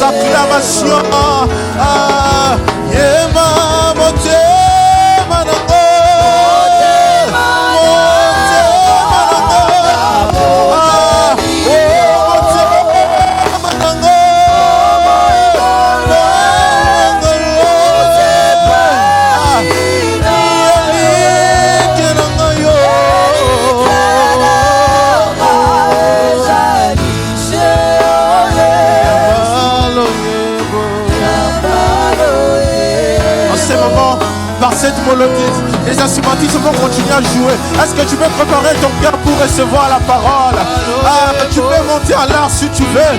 acclamations. Yema mote manango. Cette mélodie, les instrumentistes vont continuer à jouer. Est-ce que tu peux préparer ton cœur pour recevoir la parole? Tu peux monter en langue si tu veux.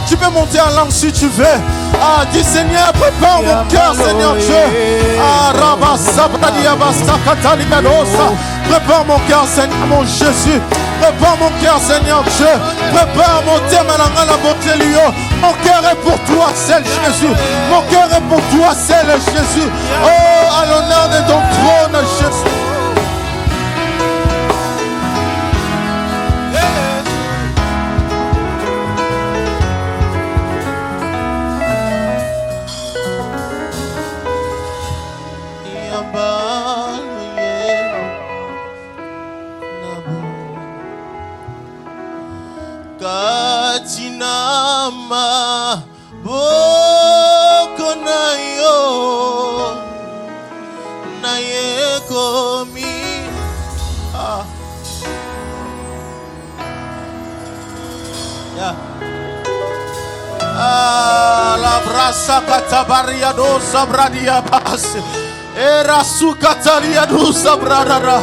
Tu peux monter en langue si tu veux. Dis Seigneur, prépare mon cœur, Seigneur Dieu. Prépare mon cœur, Seigneur mon Jésus. Prépare mon cœur, Seigneur Dieu. Prépare mon thème à la beauté. Mon cœur est pour toi, seul Jésus. Mon cœur est pour toi, seul Jésus. Oh, à l'honneur de ton trône, Jésus. Katinama bokonayo nayekomi la brasa katabaria do sabradia pas era su kataria do sabradara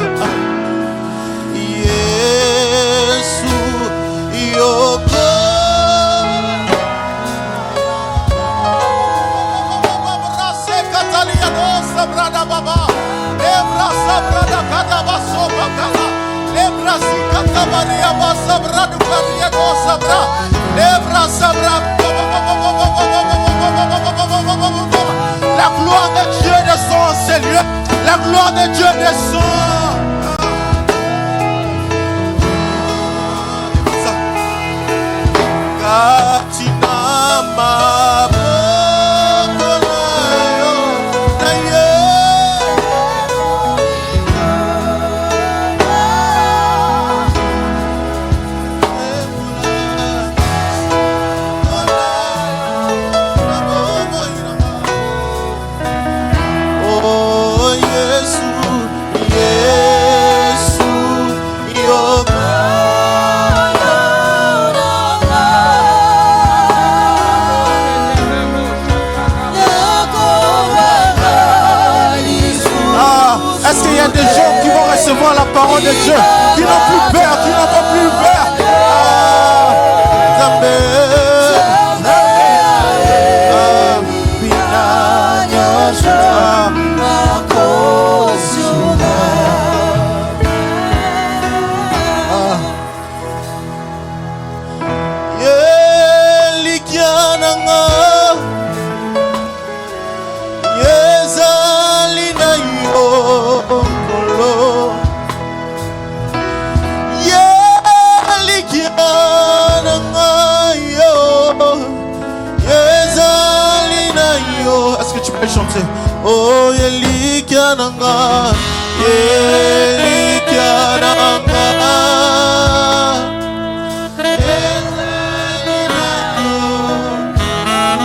Yesu yoko brasa katalia do sabrada baba ebra sabrada kadaba sobakala ebra sikatabaria basabrada karia do sabra ebra sabra. La gloire de Dieu descend en ces lieux. La gloire de Dieu descend. Katinama bokonayo naye. Oh Yesu, Yesu, yoga. Est-ce qu'il y a des gens qui vont recevoir la parole de Dieu, qui n'ont plus peur, qui n'ont pas plus peur? Est-ce que tu peux chanter? Oh, Yelikananga, Yelikananga,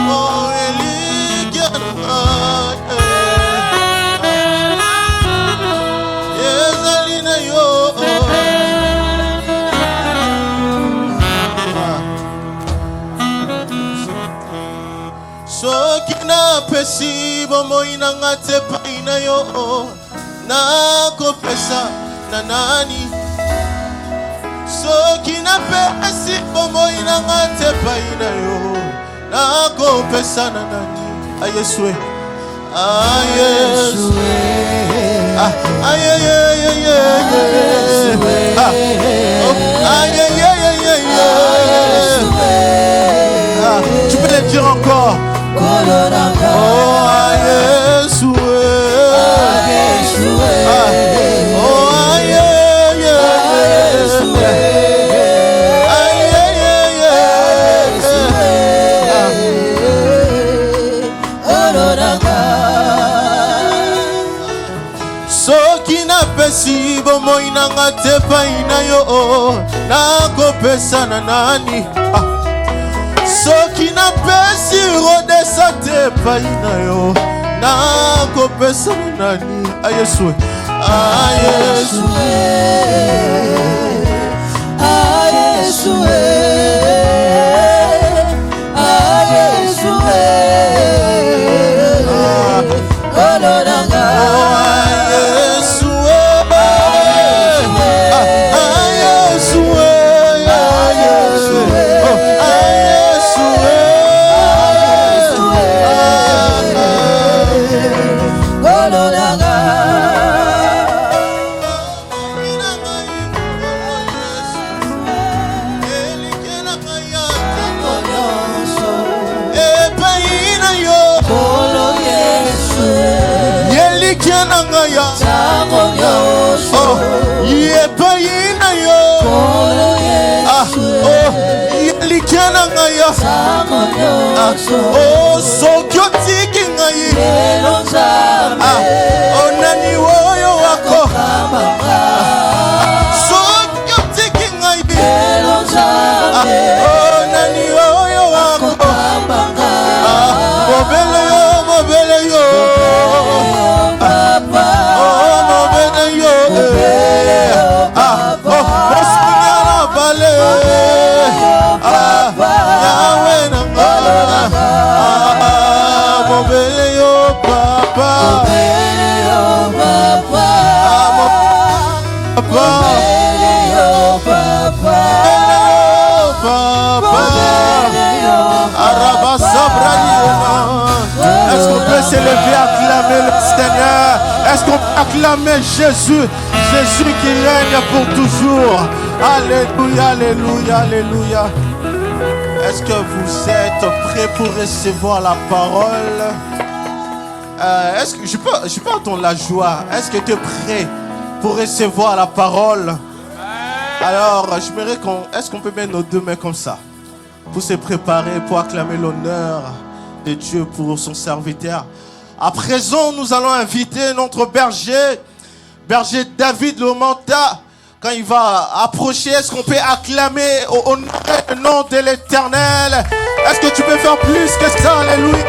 oh, Yelikananga, Yezalina yo. Sokina pesi bomo inanga te paina yo na kopesa na nani. Sokina pesi bomo inanga te paina yo na kopesa na nani. Ayeswe, ayeswe, ayeswe, ayeswe. Tu peux le dire encore. Oh, Yesu, oh, napesi bomoi nanga te pai na yo, nakopesa na nani? Soki napesi rodesa te pai na yo, nakopesa na nani? Yesu, Yesu, Yesu, oh, soki otiki ngai onani oyo wako, soki otiki ngai onani oyo wako, mobele yo, mobele yo, mobele yo, mosunyana bale Yahweh nanga, mobele yo papa, mobele yo papa, mobele yo papa, est-ce qu'on peut s'élever, acclamer le Seigneur? Est-ce qu'on peut acclamer Jésus? Jésus qui règne pour toujours. Alléluia, alléluia, alléluia. Est-ce que vous êtes prêts pour recevoir la parole? Est-ce que je peux entendre la joie? Est-ce que tu es prêt pour recevoir la parole? Alors, j'aimerais est-ce qu'on peut mettre nos deux mains comme ça pour se préparer, pour acclamer l'honneur de Dieu pour son serviteur. À présent, nous allons inviter notre berger David Lomanta. Quand il va approcher, est-ce qu'on peut acclamer au nom de l'Éternel? Est-ce que tu peux faire plus que ça? Alléluia.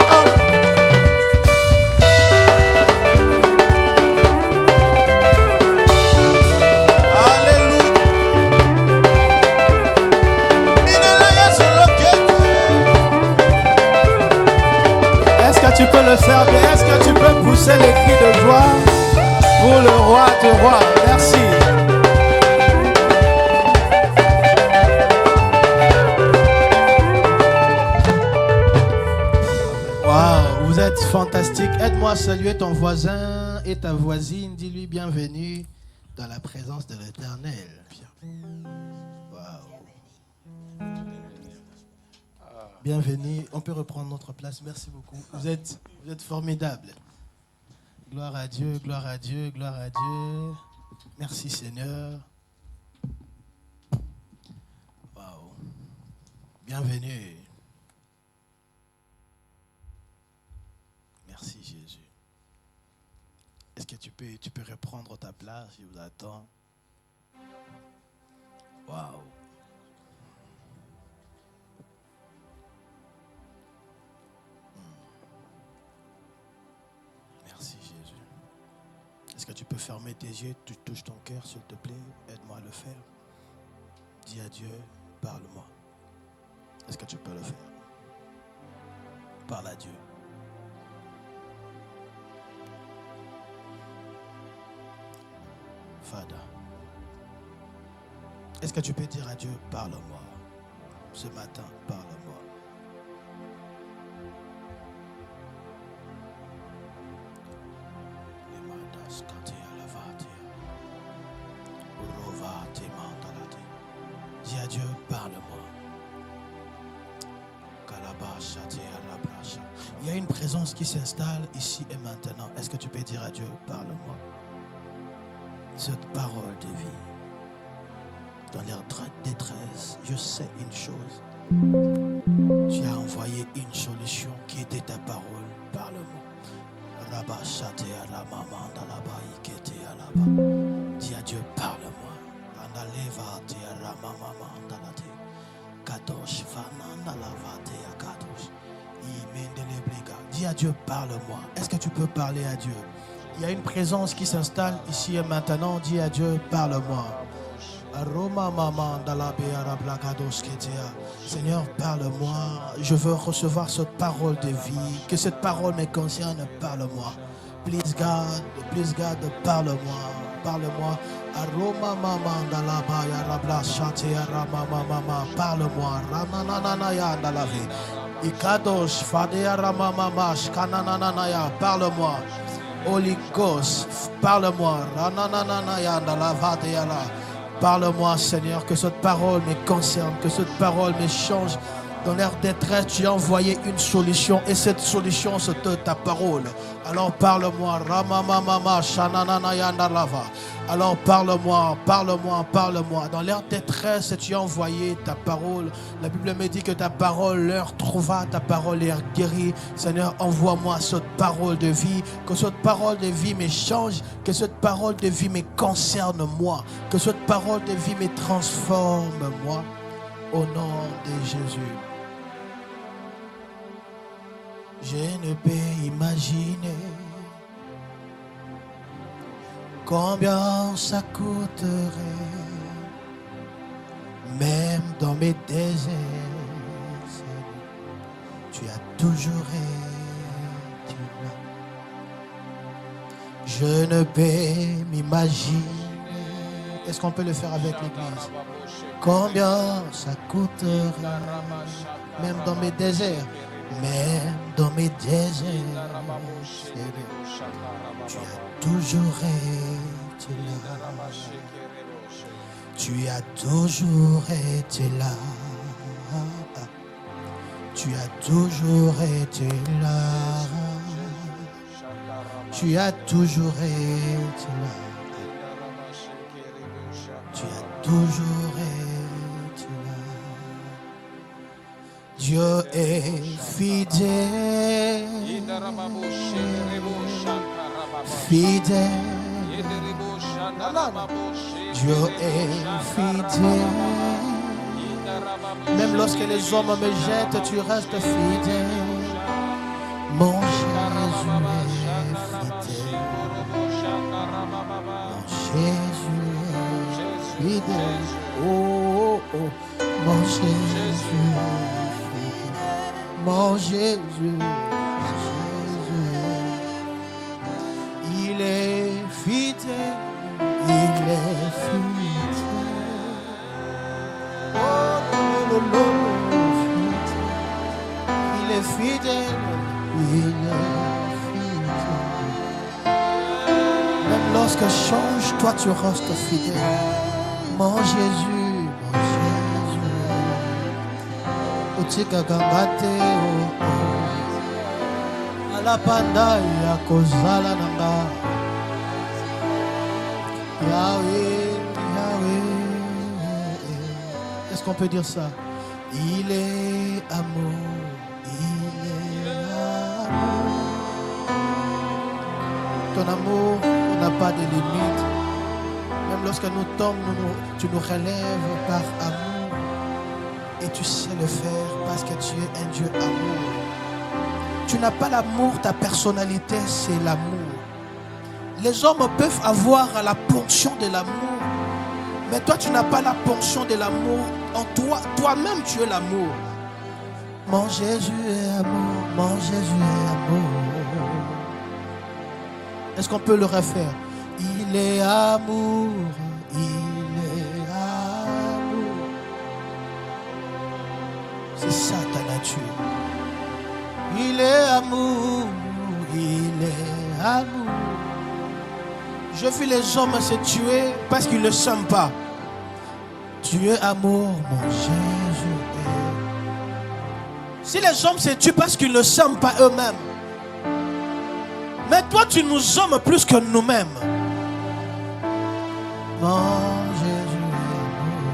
Tu peux le faire bien. Est-ce que tu peux pousser les cris de joie pour le roi des rois? Merci. Waouh, vous êtes fantastique. Aide-moi à saluer ton voisin et ta voisine. Dis-lui bienvenue dans la présence de l'Éternel. Waouh. Bienvenue, on peut reprendre notre place, merci beaucoup. Vous êtes formidables. Gloire à Dieu, gloire à Dieu, gloire à Dieu. Merci Seigneur. Waouh. Bienvenue. Merci Jésus. Est-ce que tu peux reprendre ta place, je vous attends. Waouh. Merci Jésus. Est-ce que tu peux fermer tes yeux, tu touches ton cœur s'il te plaît, aide-moi à le faire. Dis à Dieu, parle-moi. Est-ce que tu peux le faire? Parle à Dieu. Fada. Est-ce que tu peux dire à Dieu, parle-moi. Ce matin, parle-moi. Dis à Dieu, parle-moi. Il y a une présence qui s'installe ici et maintenant. Est-ce que tu peux dire à Dieu, parle-moi? Cette parole de vie. Dans leur détresse, je sais une chose. Tu as envoyé une solution qui était ta parole. Parle-moi. Dieu, parle-moi. Dis à Dieu, parle-moi. Est-ce que tu peux parler à Dieu? Il y a une présence qui s'installe ici et maintenant. Dis à Dieu, parle-moi. Seigneur, parle-moi. Je veux recevoir cette parole de vie. Que cette parole me concerne. Parle-moi. Please God, parle-moi. Parle-moi. Parle-moi. Parle-moi. Holy Ghost, parle-moi. Parle-moi, Seigneur, que cette parole me concerne, que cette parole me change. Dans leur détresse, tu as envoyé une solution et cette solution, c'est ta parole. Alors parle-moi. Alors parle-moi, parle-moi, parle-moi. Dans leur détresse, tu as envoyé ta parole. La Bible me dit que ta parole leur trouva, ta parole leur guérit. Seigneur, envoie-moi cette parole de vie. Que cette parole de vie me change. Que cette parole de vie me concerne moi. Que cette parole de vie me transforme moi. Au nom de Jésus. Je ne peux imaginer combien ça coûterait, même dans mes déserts, tu as toujours été là. Je ne peux m'imaginer, est-ce qu'on peut le faire avec l'église? Combien ça coûterait, même dans mes déserts. Même dans mes déserts, tu as toujours été là. Tu as toujours été là. Tu as toujours été là. Tu as toujours été là. Tu as toujours été là. Dieu est fidèle, fidèle. Dieu est fidèle. Même lorsque les hommes me jettent, tu restes fidèle. Mon Jésus est fidèle. Mon Jésus est fidèle. Oh, oh, oh. Mon Jésus. Mon Jésus, Jésus, il est fidèle, il est fidèle. Oh, non, non, non, il est fidèle, il est fidèle. Même lorsque change, toi tu restes fidèle. Mon Jésus. Utika gangate oh oh alapanda ya kozala nanga Yahweh Yahweh. Est-ce qu'on peut dire ça? Il est amour, il est amour. Ton amour n'a pas de limite. Même lorsque nous tombons, tu nous relèves par amour. Et tu sais le faire parce que tu es un Dieu amour. Tu n'as pas l'amour, ta personnalité, c'est l'amour. Les hommes peuvent avoir la ponction de l'amour, mais toi, tu n'as pas la ponction de l'amour. En toi, toi-même, tu es l'amour. Mon Jésus est amour, mon Jésus est amour. Est-ce qu'on peut le refaire? Il est amour, il est amour. C'est ça ta nature. Il est amour, il est amour. Je vis les hommes se tuer parce qu'ils ne le sentent pas. Tu es amour, mon Jésus. Si les hommes se tuent parce qu'ils ne le sentent pas eux-mêmes, mais toi tu nous aimes plus que nous-mêmes. Mon Jésus est amour.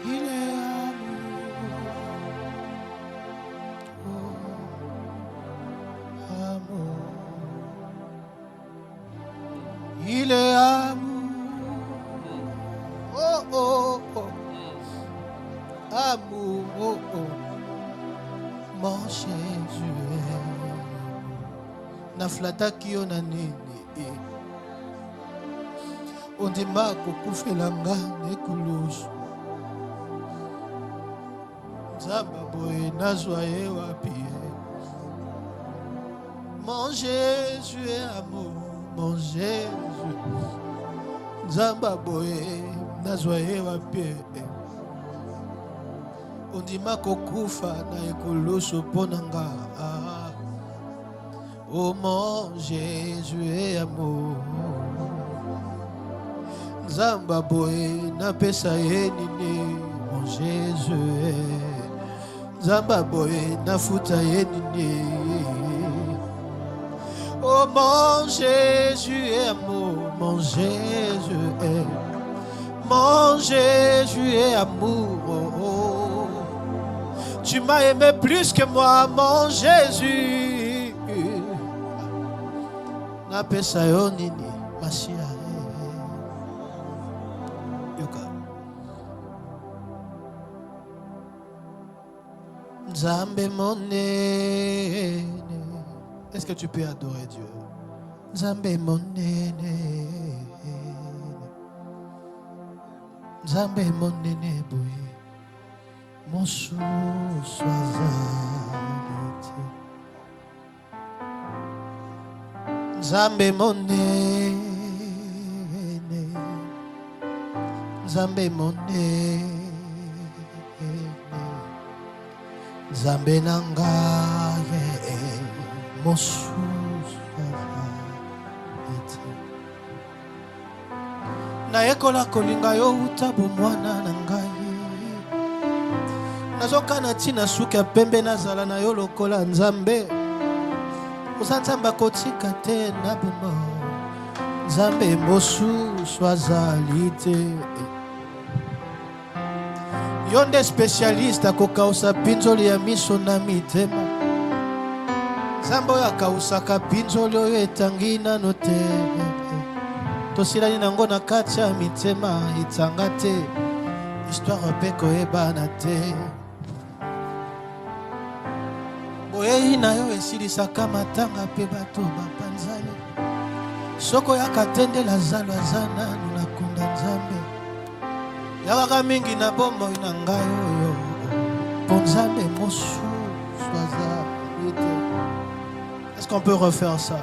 Il est amour. Oh, amour. naflataki yo na nini ondima kokufela nga nekulusu nzamba boye nazwa ye wapi mon Jésus est amour mon Jésus nzamba boye nazwa ye wapi ondima kokufa na ekulusu mpo na nga oh mon Jésus est amour nzamba boye napesa ye nini mon Jésus nzamba boye nafuta ye nini oh mon Jésus est amour mon Jésus est amour oh. Tu m'as aimé plus que moi mon Jésus napesa yo nini masia yoka Nzambe monene. Est-ce que tu peux adorer Dieu? Nzambe monene. Nzambe monene boye mosu swazalite Nzambe monene Nzambe monene Nzambe nangaye mosu swazalite nayekola kolinga yo utabo mwana na ngai nazokana tina suka pembe nazala na yo lokola Nzambe oza Nzambe akotika te na bomo Nzambe mosusu azali te yo nde spécialiste akokausa pinzoli ya miso na mitema Nzambe oyo akausaka pinzoli oyo etangi nano te tosilani nango na kati ya mitema etanga te histoire mpe koyebana te boyei na yo esilisaka matanga mpe bato bapanzani soko oyaka tendela zalo aza nanu nakunda Nzambe yakaka mingi na bomoi na ngai oyo mpo Nzambe mosusu azali te. Est-ce qu'on peut refaire ça?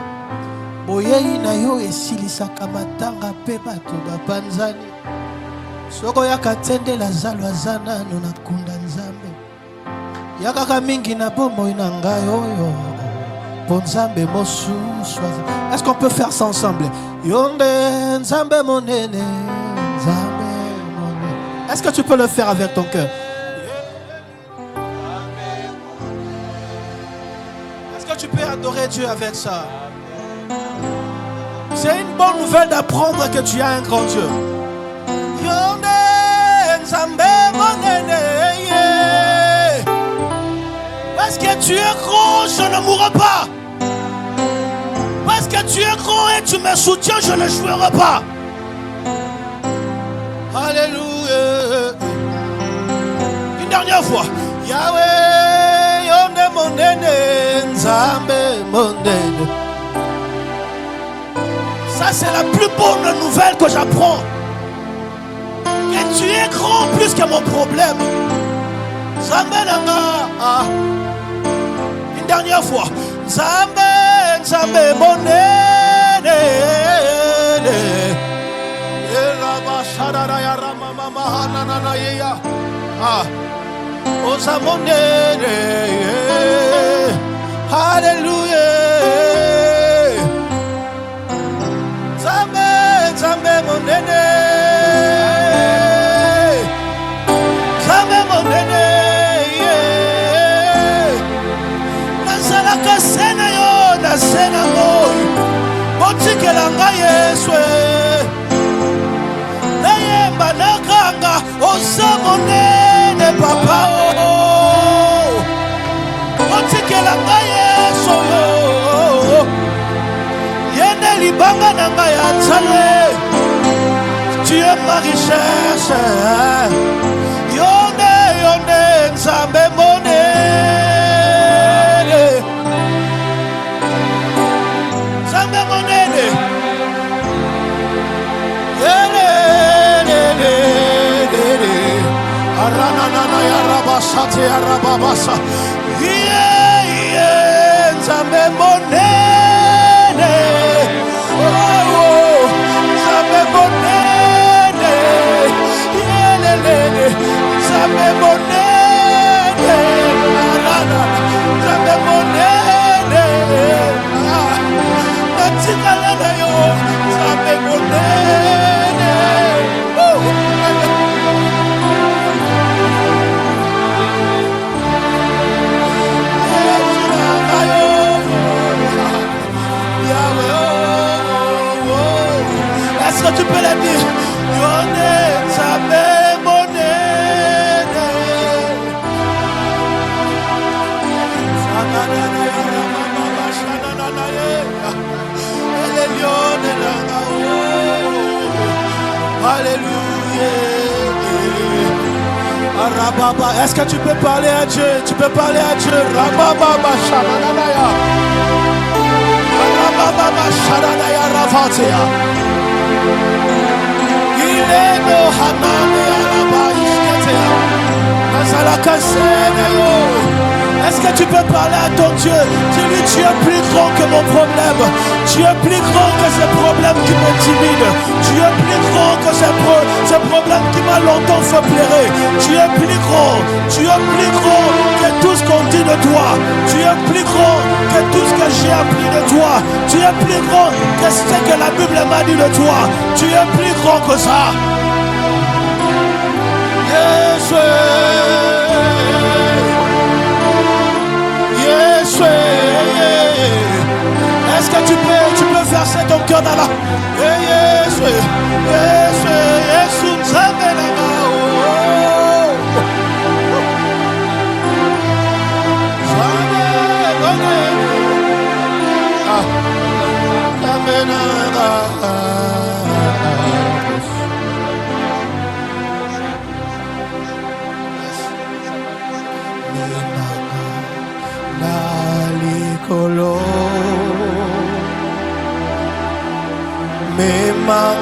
boyei na yo esilisaka matanga mpe bato bapanzani soko oyaka tendela zalo aza nanu nakunda Nzambe yakaka mingi na bomoi na ngai oyo mpo Nzambe mosusu azali. Est-ce qu'on peut faire ça ensemble? Yonde Nzambe monene Nzambe monene. Est-ce que tu peux le faire avec ton cœur? Est-ce que tu peux adorer Dieu avec ça? C'est une bonne nouvelle d'apprendre que tu as un grand Dieu. Yonde Nzambe monene. Parce que tu es grand, je ne mourrai pas. Parce que tu es grand et tu me soutiens, je ne jouerai pas. Alléluia. Une dernière fois. Yahweh, Yonde monene, Nzambe monene. Ça c'est la plus bonne nouvelle que j'apprends. Que tu es grand plus que mon problème. Nzambe nanga. Une dernière fois. Nzambe, Nzambe monene. Oza monene. Alléluia. Nzambe, Nzambe monene. Nzambe monene. Nazalaka sena yo na sena moyo botikela ngai Yesu nayemba nakanga oza monene papa botikela ngai Yesu yende libanga na ngai ya nzale. Tu es ma richesse Yonde Nzambe monene. Aranana ya rabasate ya rababasa. Yeah, Nzambe monene. Oh, Nzambe monene. Yelelele, Nzambe monene. Arana, Nzambe monene. Natikala na yo, Nzambe monene. Est-ce que tu peux le dire? Yone Nzambe monene. Alléluia. Est-ce que tu peux parler à Dieu? Tu peux parler à Dieu. Rababa Shananaya. Rababa Shananaya Ravatia. Il est no Hanane Arabaïsketea. Nazalakasenayo. Est-ce que tu peux parler à ton Dieu? Dis-lui, tu es plus grand que mon problème. Tu es plus grand que ce problème qui m'intimide. Tu es plus grand que ce problème qui m'a longtemps fait pleurer. Tu es plus grand. Tu es plus grand que tout ce qu'on dit de toi. Tu es plus grand que tout ce que j'ai appris de toi. Tu es plus grand que ce que la Bible m'a dit de toi. Tu es plus grand que ça. Est-ce que tu peux verser ton cœur dans la...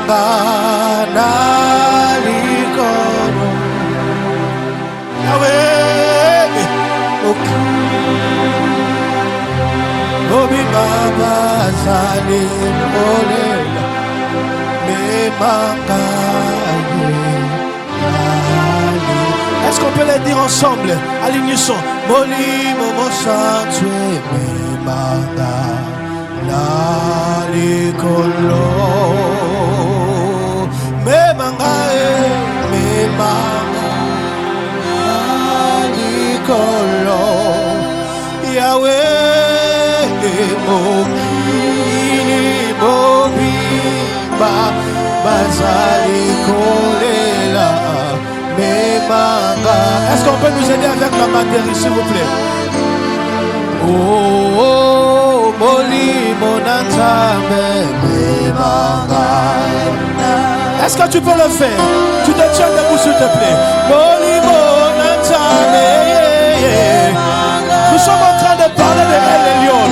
Memangana likoro Yahweh Obi Baba Zali Olela Memangana. Est-ce qu'on peut les dire ensemble à l'unisson? Moli Momo Sanctué Memangana likolo Memangana likolo Yahweh Mokini Mobiba Bazali Kolela Memangana. Est-ce qu'on peut nous aider avec la batterie s'il vous plaît? Oh, Moli Monanzambe Memangana. Est-ce que tu peux le faire? Tu te tiens debout s'il te plaît. Moli Monanzambe. Nous sommes en train de parler de El Elyon.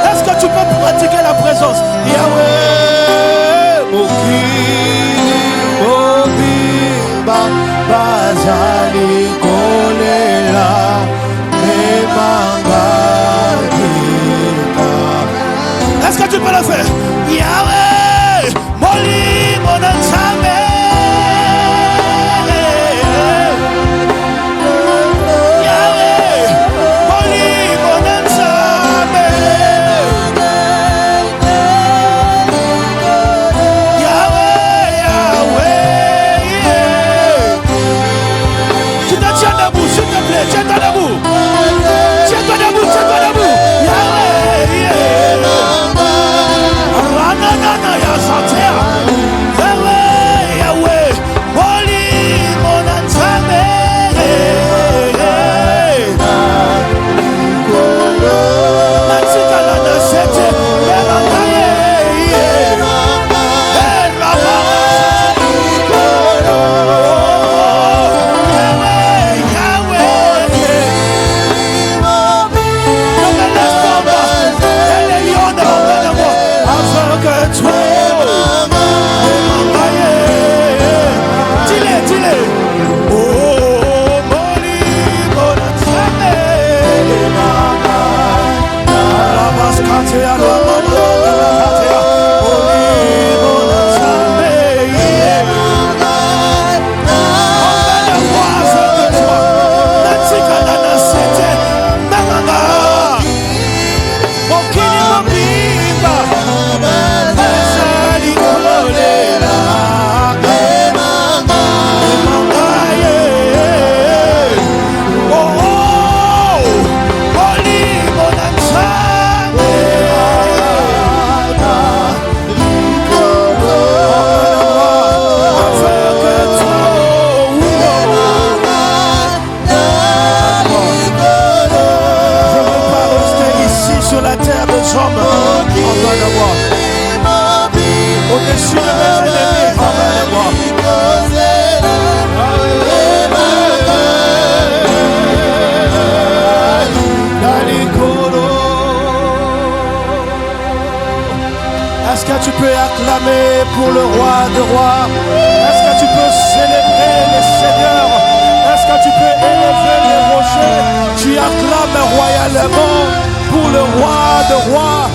Est-ce que tu peux pratiquer la présence? Yahweh Mokini Mobiba Bazali Kolela Memangana. Est-ce que tu peux le faire? Yahweh Moli Monanzambe. Yahweh Moli Monanzambe. Yahweh, Yahweh. Tu te tiens debout s'il te plaît. Tiens-toi debout. Tiens-toi debout, tiens-toi debout. Yahweh, yeah. Est-ce que tu peux acclamer pour le roi de rois? Est-ce que tu peux célébrer les seigneurs? Est-ce que tu peux élever les rochers? Tu acclames royalement pour le roi de rois.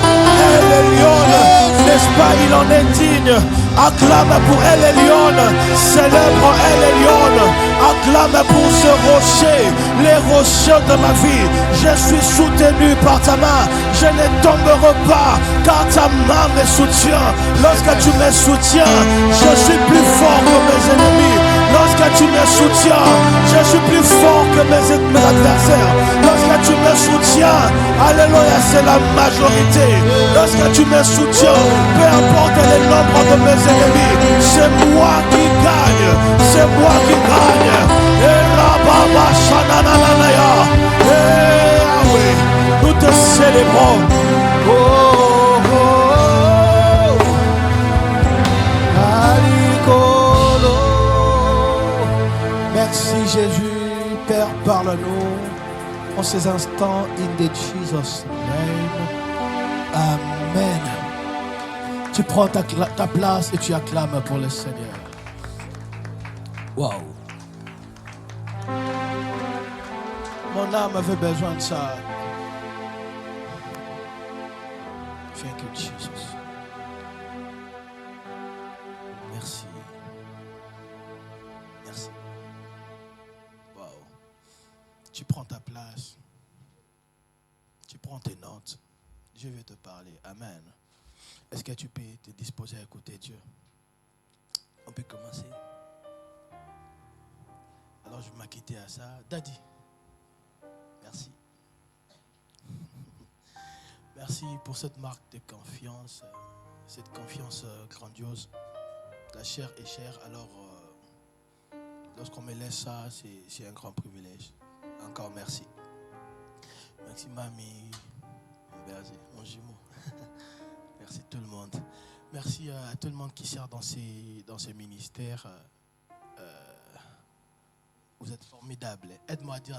Elle est lionne, n'est-ce pas? Il en est digne. Acclame pour elle est lionne. Célèbre elle est lionne. Acclame pour ce rocher, les rochers de ma vie. Je suis soutenu par ta main. Je ne tomberai pas car ta main me soutient. Lorsque tu me soutiens, je suis plus fort que mes ennemis. Lorsque tu me soutiens, je suis plus fort que mes adversaires. Lorsque tu me soutiens, alléluia, c'est la majorité. Lorsque tu me soutiens, peu importe le nombre de mes ennemis, c'est moi qui gagne. C'est moi qui gagne. Et Rababa Shanananaya. Et Yahweh, nous te célébrons. Oh, oh, oh. Alikolo. Merci Jésus, Père, parle-nous en ces instants, in the Jesus name. Amen. Tu prends ta place et tu acclames pour le Seigneur. Wow. Mon âme avait besoin de ça. Thank you, Jesus. Merci. Merci. Wow. Tu prends ta place. Tu prends tes notes. Je vais te parler. Amen. Est-ce que tu peux te disposer à écouter Dieu? On peut commencer. Alors je m'acquittais à ça. Daddy. Merci. Merci pour cette marque de confiance. Cette confiance grandiose. La chair est chère. Alors lorsqu'on me laisse ça, c'est un grand privilège. Encore merci. Merci mamie. Merci mon jumeau. Merci tout le monde. Merci à tout le monde qui sert dans ces ministères. Vous êtes formidables. Aide-moi à dire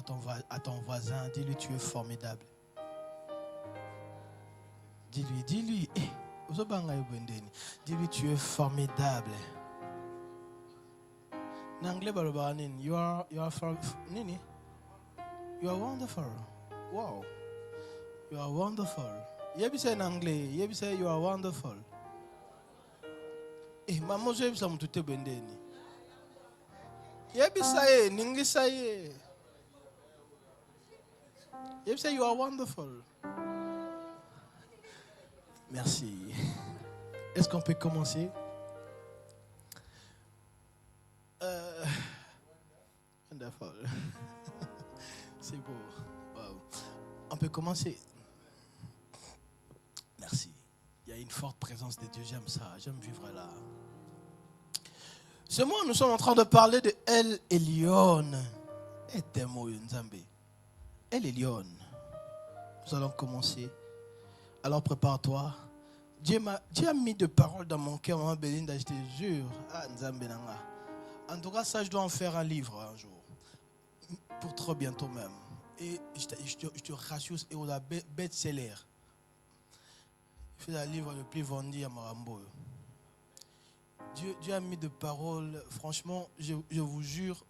à ton voisin, dis-lui tu es formidable. Dis-lui, dis-lui tu es formidable. N'anglais you are nini? You are wonderful. Wow. You are wonderful. You say in anglais, you say you are wonderful. Maman je bisa mutute bendeni. You say ningi say. You say you are wonderful. Merci. Est-ce qu'on peut commencer? Wonderful. C'est beau. Wow. On peut commencer. Merci. Il y a une forte présence de Dieu. J'aime ça. J'aime vivre là. Ce mois, nous sommes en train de parler de El Elyon. El Elyon. Nous allons commencer. Alors prépare-toi. Dieu a mis de paroles dans mon cœur, maman Belinda, je te jure. En tout cas, ça, je dois en faire un livre un jour. Pour trop bientôt même. Et je te rassure, et on a best-seller. C'est le livre le plus vendu à Marambo. Dieu a mis de paroles, franchement, je vous jure,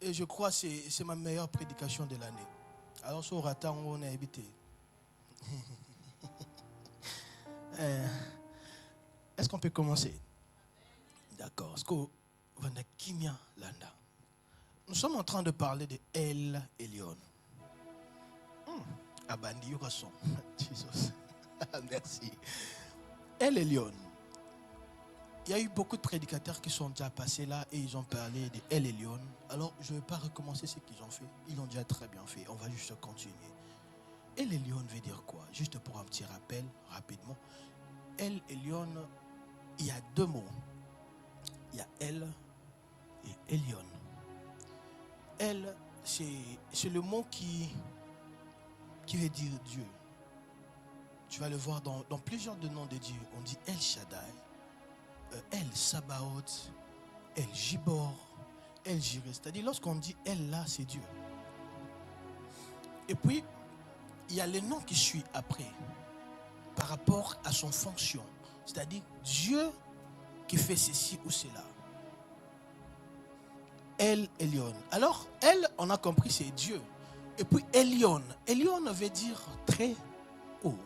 et je crois que c'est ma meilleure prédication de l'année. Alors, sur Ratan, on a habité. Est-ce qu'on peut commencer? D'accord. Nous sommes en train de parler de El Elyon. Abandi Yokason. Jesus. Merci. El Elyon. Il y a eu beaucoup de prédicateurs qui sont déjà passés là et ils ont parlé de El Elyon. Alors, je ne vais pas recommencer ce qu'ils ont fait. Ils l'ont déjà très bien fait. On va juste continuer. El Elyon veut dire quoi? Juste pour un petit rappel, rapidement. El Elyon, il y a deux mots. Il y a El et Elyon. El, c'est le mot qui veut dire Dieu. Tu vas le voir dans plusieurs de noms de Dieu. On dit El Shaddai, El Sabaoth, El Gibor, El Jireh. C'est-à-dire lorsqu'on dit El là, c'est Dieu. Et puis, il y a les noms qui suivent après. par rapport à son fonction. C'est-à-dire Dieu qui fait ceci ou cela. El Elyon. Alors, El, on a compris, c'est Dieu. Et puis Elyon. Elyon veut dire très haut.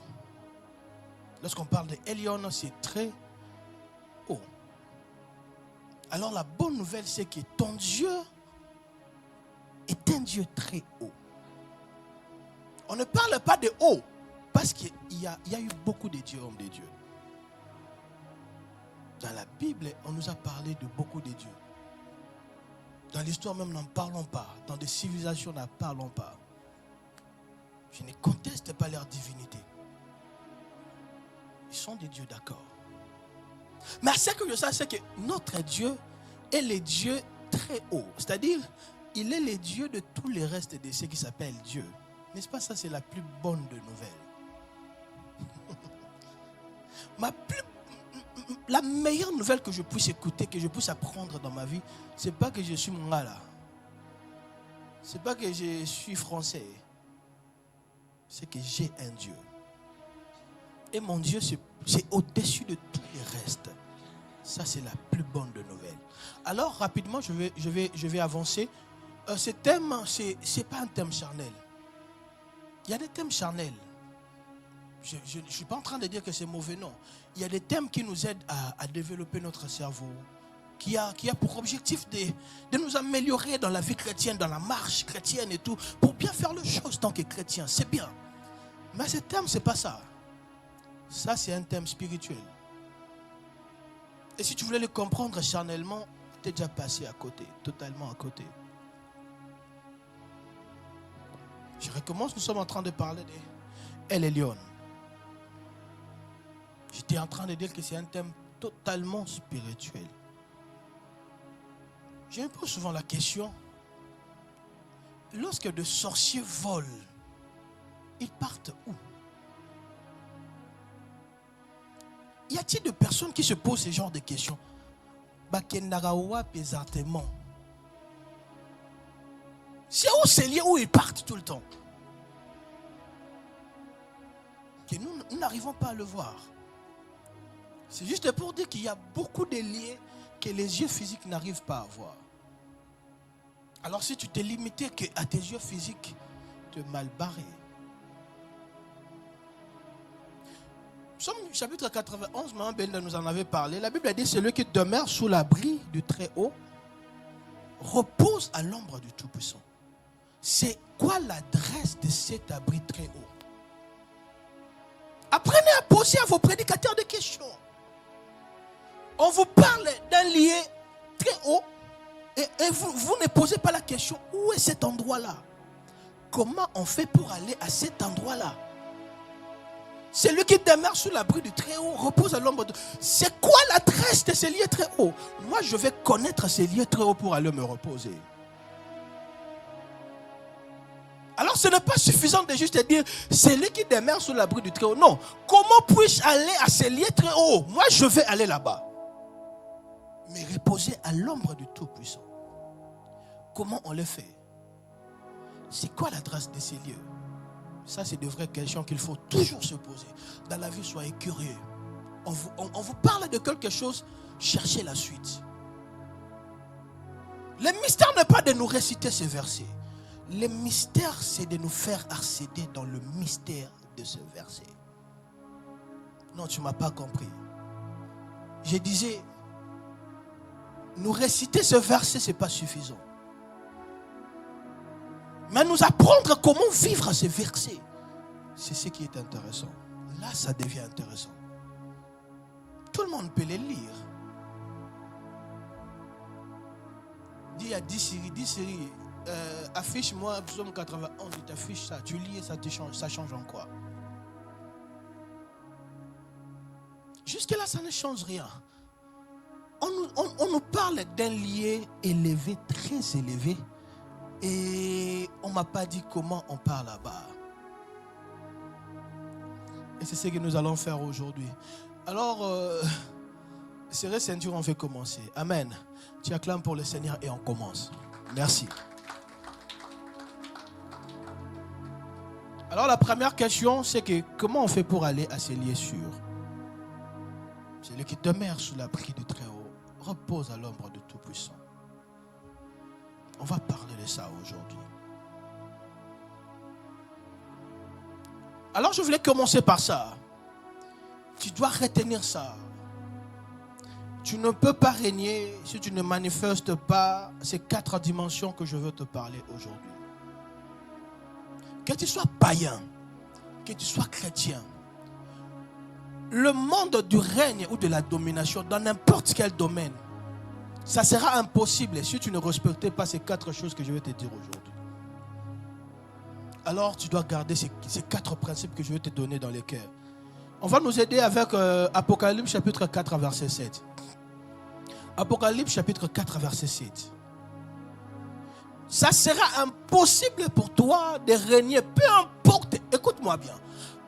Lorsqu'on parle de Elyon, c'est très haut. Alors la bonne nouvelle, c'est que ton Dieu est un Dieu très haut. On ne parle pas de haut, parce qu'il y a eu beaucoup de dieux, hommes de Dieu. Dans la Bible, on nous a parlé de beaucoup de dieux. Dans l'histoire même, n'en parlons pas. Dans des civilisations, n'en parlons pas. Je ne conteste pas leur divinité. Ils sont des dieux, d'accord. Mais ce que je sais, c'est que notre Dieu est le Dieu très haut. C'est-à-dire, il est le Dieu de tous les restes de ceux qui s'appellent Dieu. N'est-ce pas, ça c'est la plus bonne de nouvelles. La meilleure nouvelle que je puisse écouter, que je puisse apprendre dans ma vie, c'est pas que je suis Mongala. C'est pas que je suis français. C'est que j'ai un Dieu. Et mon Dieu, c'est au-dessus de tous les restes. Ça, c'est la plus bonne de nouvelles. Alors, rapidement, je vais avancer. Ce thème, c'est pas un thème charnel. Il y a des thèmes charnels. Je ne suis pas en train de dire que c'est mauvais, non. Il y a des thèmes qui nous aident à développer notre cerveau, qui a pour objectif de nous améliorer dans la vie chrétienne, dans la marche chrétienne et tout, pour bien faire les choses tant que chrétien. C'est bien. Mais ce thème, ce n'est pas ça. Ça, c'est un thème spirituel. Et si tu voulais le comprendre charnellement, tu es déjà passé à côté, totalement à côté. Je recommence, nous sommes en train de parler de El Elyon. J'étais en train de dire que c'est un thème totalement spirituel. Je me pose souvent la question, lorsque des sorciers volent, ils partent où? Y a-t-il de personnes qui se posent ce genre de questions? Exactement. C'est où ces lieux où ils partent tout le temps? Que nous n'arrivons pas à le voir. C'est juste pour dire qu'il y a beaucoup de liens que les yeux physiques n'arrivent pas à voir. Alors si tu t'es limité à tes yeux physiques, tu es mal barré. Psaume chapitre 91, Mme Benda nous en avait parlé. La Bible a dit, celui qui demeure sous l'abri du Très-Haut repose à l'ombre du Tout-Puissant. C'est quoi l'adresse de cet abri très haut? Apprenez à poser à vos prédicateurs des questions. On vous parle d'un lieu très haut et vous ne posez pas la question, où est cet endroit-là? Comment on fait pour aller à cet endroit-là? Celui qui demeure sous l'abri du très haut repose à l'ombre de... C'est quoi l'adresse de ces lieux très hauts? Moi, je vais connaître ces lieux très hauts pour aller me reposer. Alors, ce n'est pas suffisant de juste dire, celui qui demeure sous l'abri du très haut. Non. Comment puis-je aller à ces lieux très hauts? Moi, je vais aller là-bas. Mais reposer à l'ombre du Tout-Puissant. Comment on le fait? C'est quoi l'adresse de ces lieux? Ça, c'est de vraies questions qu'il faut toujours se poser. Dans la vie, soyez curieux. On vous parle de quelque chose, cherchez la suite. Le mystère n'est pas de nous réciter ces versets. Le mystère, c'est de nous faire accéder dans le mystère de ce verset. Non, tu ne m'as pas compris. Je disais, nous réciter ce verset, ce n'est pas suffisant. Mais nous apprendre comment vivre ces versets, c'est ce qui est intéressant. Là, ça devient intéressant. Tout le monde peut les lire. Dis à 10 Siri, affiche-moi Psaume 91, il t'affiche ça. Tu lis et ça change en quoi? Jusque-là, ça ne change rien. On nous parle d'un lieu élevé, très élevé. Et on ne m'a pas dit comment on part là-bas. Et c'est ce que nous allons faire aujourd'hui. Alors, serrez ceinture, on fait commencer. Amen. Tu acclames pour le Seigneur et on commence. Merci. Alors la première question, c'est que comment on fait pour aller à ces lieux sûrs? Celui qui demeure sous l'abri du Très-Haut repose à l'ombre du Tout-Puissant. On va parler de ça aujourd'hui. Alors je voulais commencer par ça. Tu dois retenir ça. Tu ne peux pas régner si tu ne manifestes pas ces 4 dimensions que je veux te parler aujourd'hui. Que tu sois païen, que tu sois chrétien, le monde du règne ou de la domination dans n'importe quel domaine, ça sera impossible si tu ne respectes pas ces 4 choses que je vais te dire aujourd'hui. Alors tu dois garder ces 4 principes que je vais te donner dans les cœurs. On va nous aider avec Apocalypse chapitre 4 verset 7. Apocalypse chapitre 4 verset 7. Ça sera impossible pour toi de régner, peu importe, écoute-moi bien,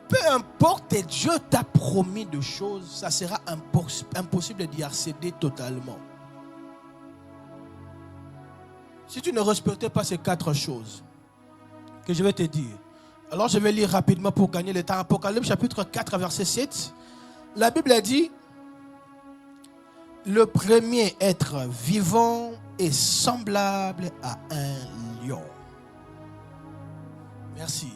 peu importe Dieu t'a promis de choses, ça sera impossible d'y accéder totalement. Si tu ne respectes pas ces 4 choses que je vais te dire, alors je vais lire rapidement pour gagner le temps. Apocalypse chapitre 4 verset 7. La Bible a dit: le premier être vivant est semblable à un lion. Merci.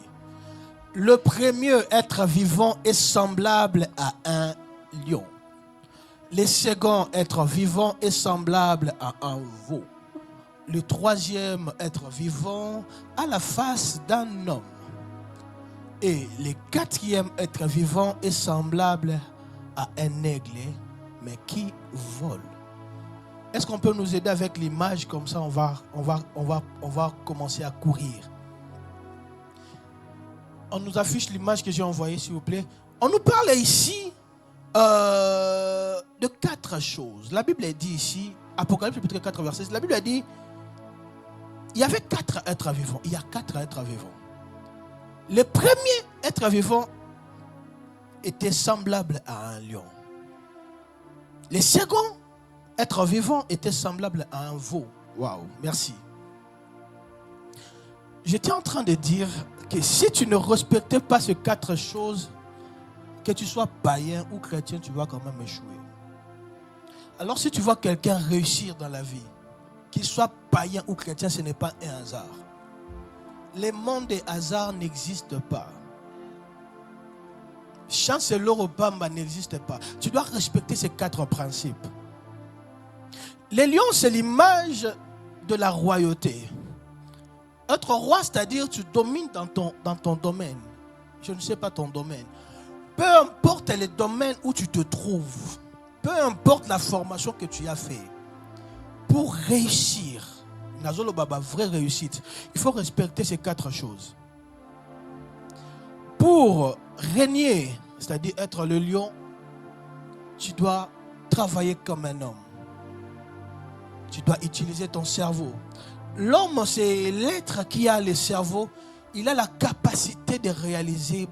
Le premier être vivant est semblable à un lion. Le second être vivant est semblable à un veau. Le troisième être vivant a la face d'un homme. Et le quatrième être vivant est semblable à un aigle, mais qui vole. Est-ce qu'on peut nous aider avec l'image? Comme ça, on va commencer à courir. On nous affiche l'image que j'ai envoyée, s'il vous plaît. On nous parle ici de 4 choses. La Bible dit ici, Apocalypse chapitre 4, verset 6, la Bible dit, il y avait 4 êtres vivants. Il y a 4 êtres vivants. Le premier être vivant était semblable à un lion. Le second être vivant était semblable à un veau. Waouh, merci. J'étais en train de dire que si tu ne respectais pas ces 4 choses, que tu sois païen ou chrétien, tu vas quand même échouer. Alors si tu vois quelqu'un réussir dans la vie, qu'il soit païen ou chrétien, ce n'est pas un hasard. Les mondes des hasards n'existent pas. Chancellor Obama n'existe pas. Tu dois respecter ces 4 principes. Les lions, c'est l'image de la royauté. Être roi, c'est-à-dire tu domines dans ton domaine. Je ne sais pas ton domaine. Peu importe le domaine où tu te trouves, peu importe la formation que tu as fait, pour réussir, Nazolo Baba, vraie réussite, il faut respecter ces 4 choses. Pour régner, c'est-à-dire être le lion, tu dois travailler comme un homme. Tu dois utiliser ton cerveau. L'homme, c'est l'être qui a le cerveau. Il a la capacité de réaliser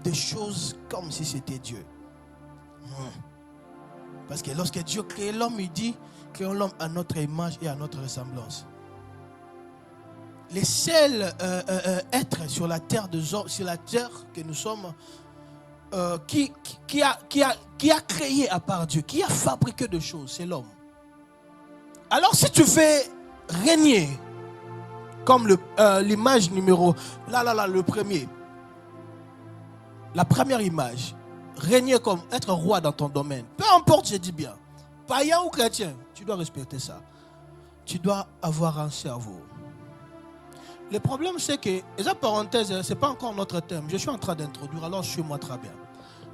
des choses comme si c'était Dieu. Parce que lorsque Dieu crée l'homme, il dit: créons l'homme à notre image et à notre ressemblance. Les seuls êtres sur la terre que nous sommes, qui a créé à part Dieu, qui a fabriqué des choses, c'est l'homme. Alors si tu fais régner comme l'image numéro, le premier, la première image, régner comme être roi dans ton domaine, peu importe, je dis bien, païen ou chrétien, tu dois respecter ça. Tu dois avoir un cerveau. Le problème, c'est que, et ça parenthèse, ce n'est pas encore notre thème, je suis en train d'introduire, alors suis-moi très bien.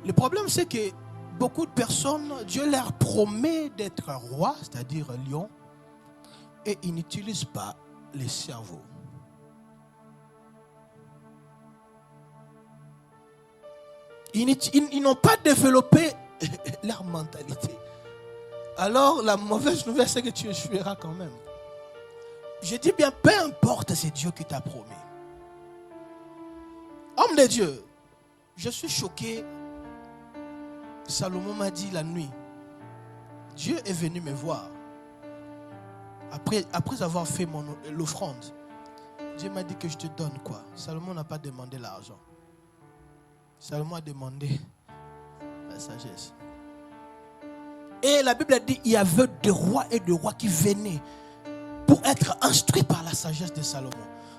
Le problème, c'est que beaucoup de personnes, Dieu leur promet d'être roi, c'est-à-dire lion, et ils n'utilisent pas les cerveaux. Ils n'ont pas développé leur mentalité. Alors, la mauvaise nouvelle, c'est que tu échoueras quand même. Je dis bien, peu importe, c'est Dieu qui t'a promis. Homme de Dieu, je suis choqué. Salomon m'a dit la nuit, Dieu est venu me voir. Après avoir fait l'offrande, Dieu m'a dit que je te donne quoi? Salomon n'a pas demandé l'argent. Salomon a demandé la sagesse. Et la Bible a dit il y avait des rois et des rois qui venaient pour être instruits par la sagesse de Salomon.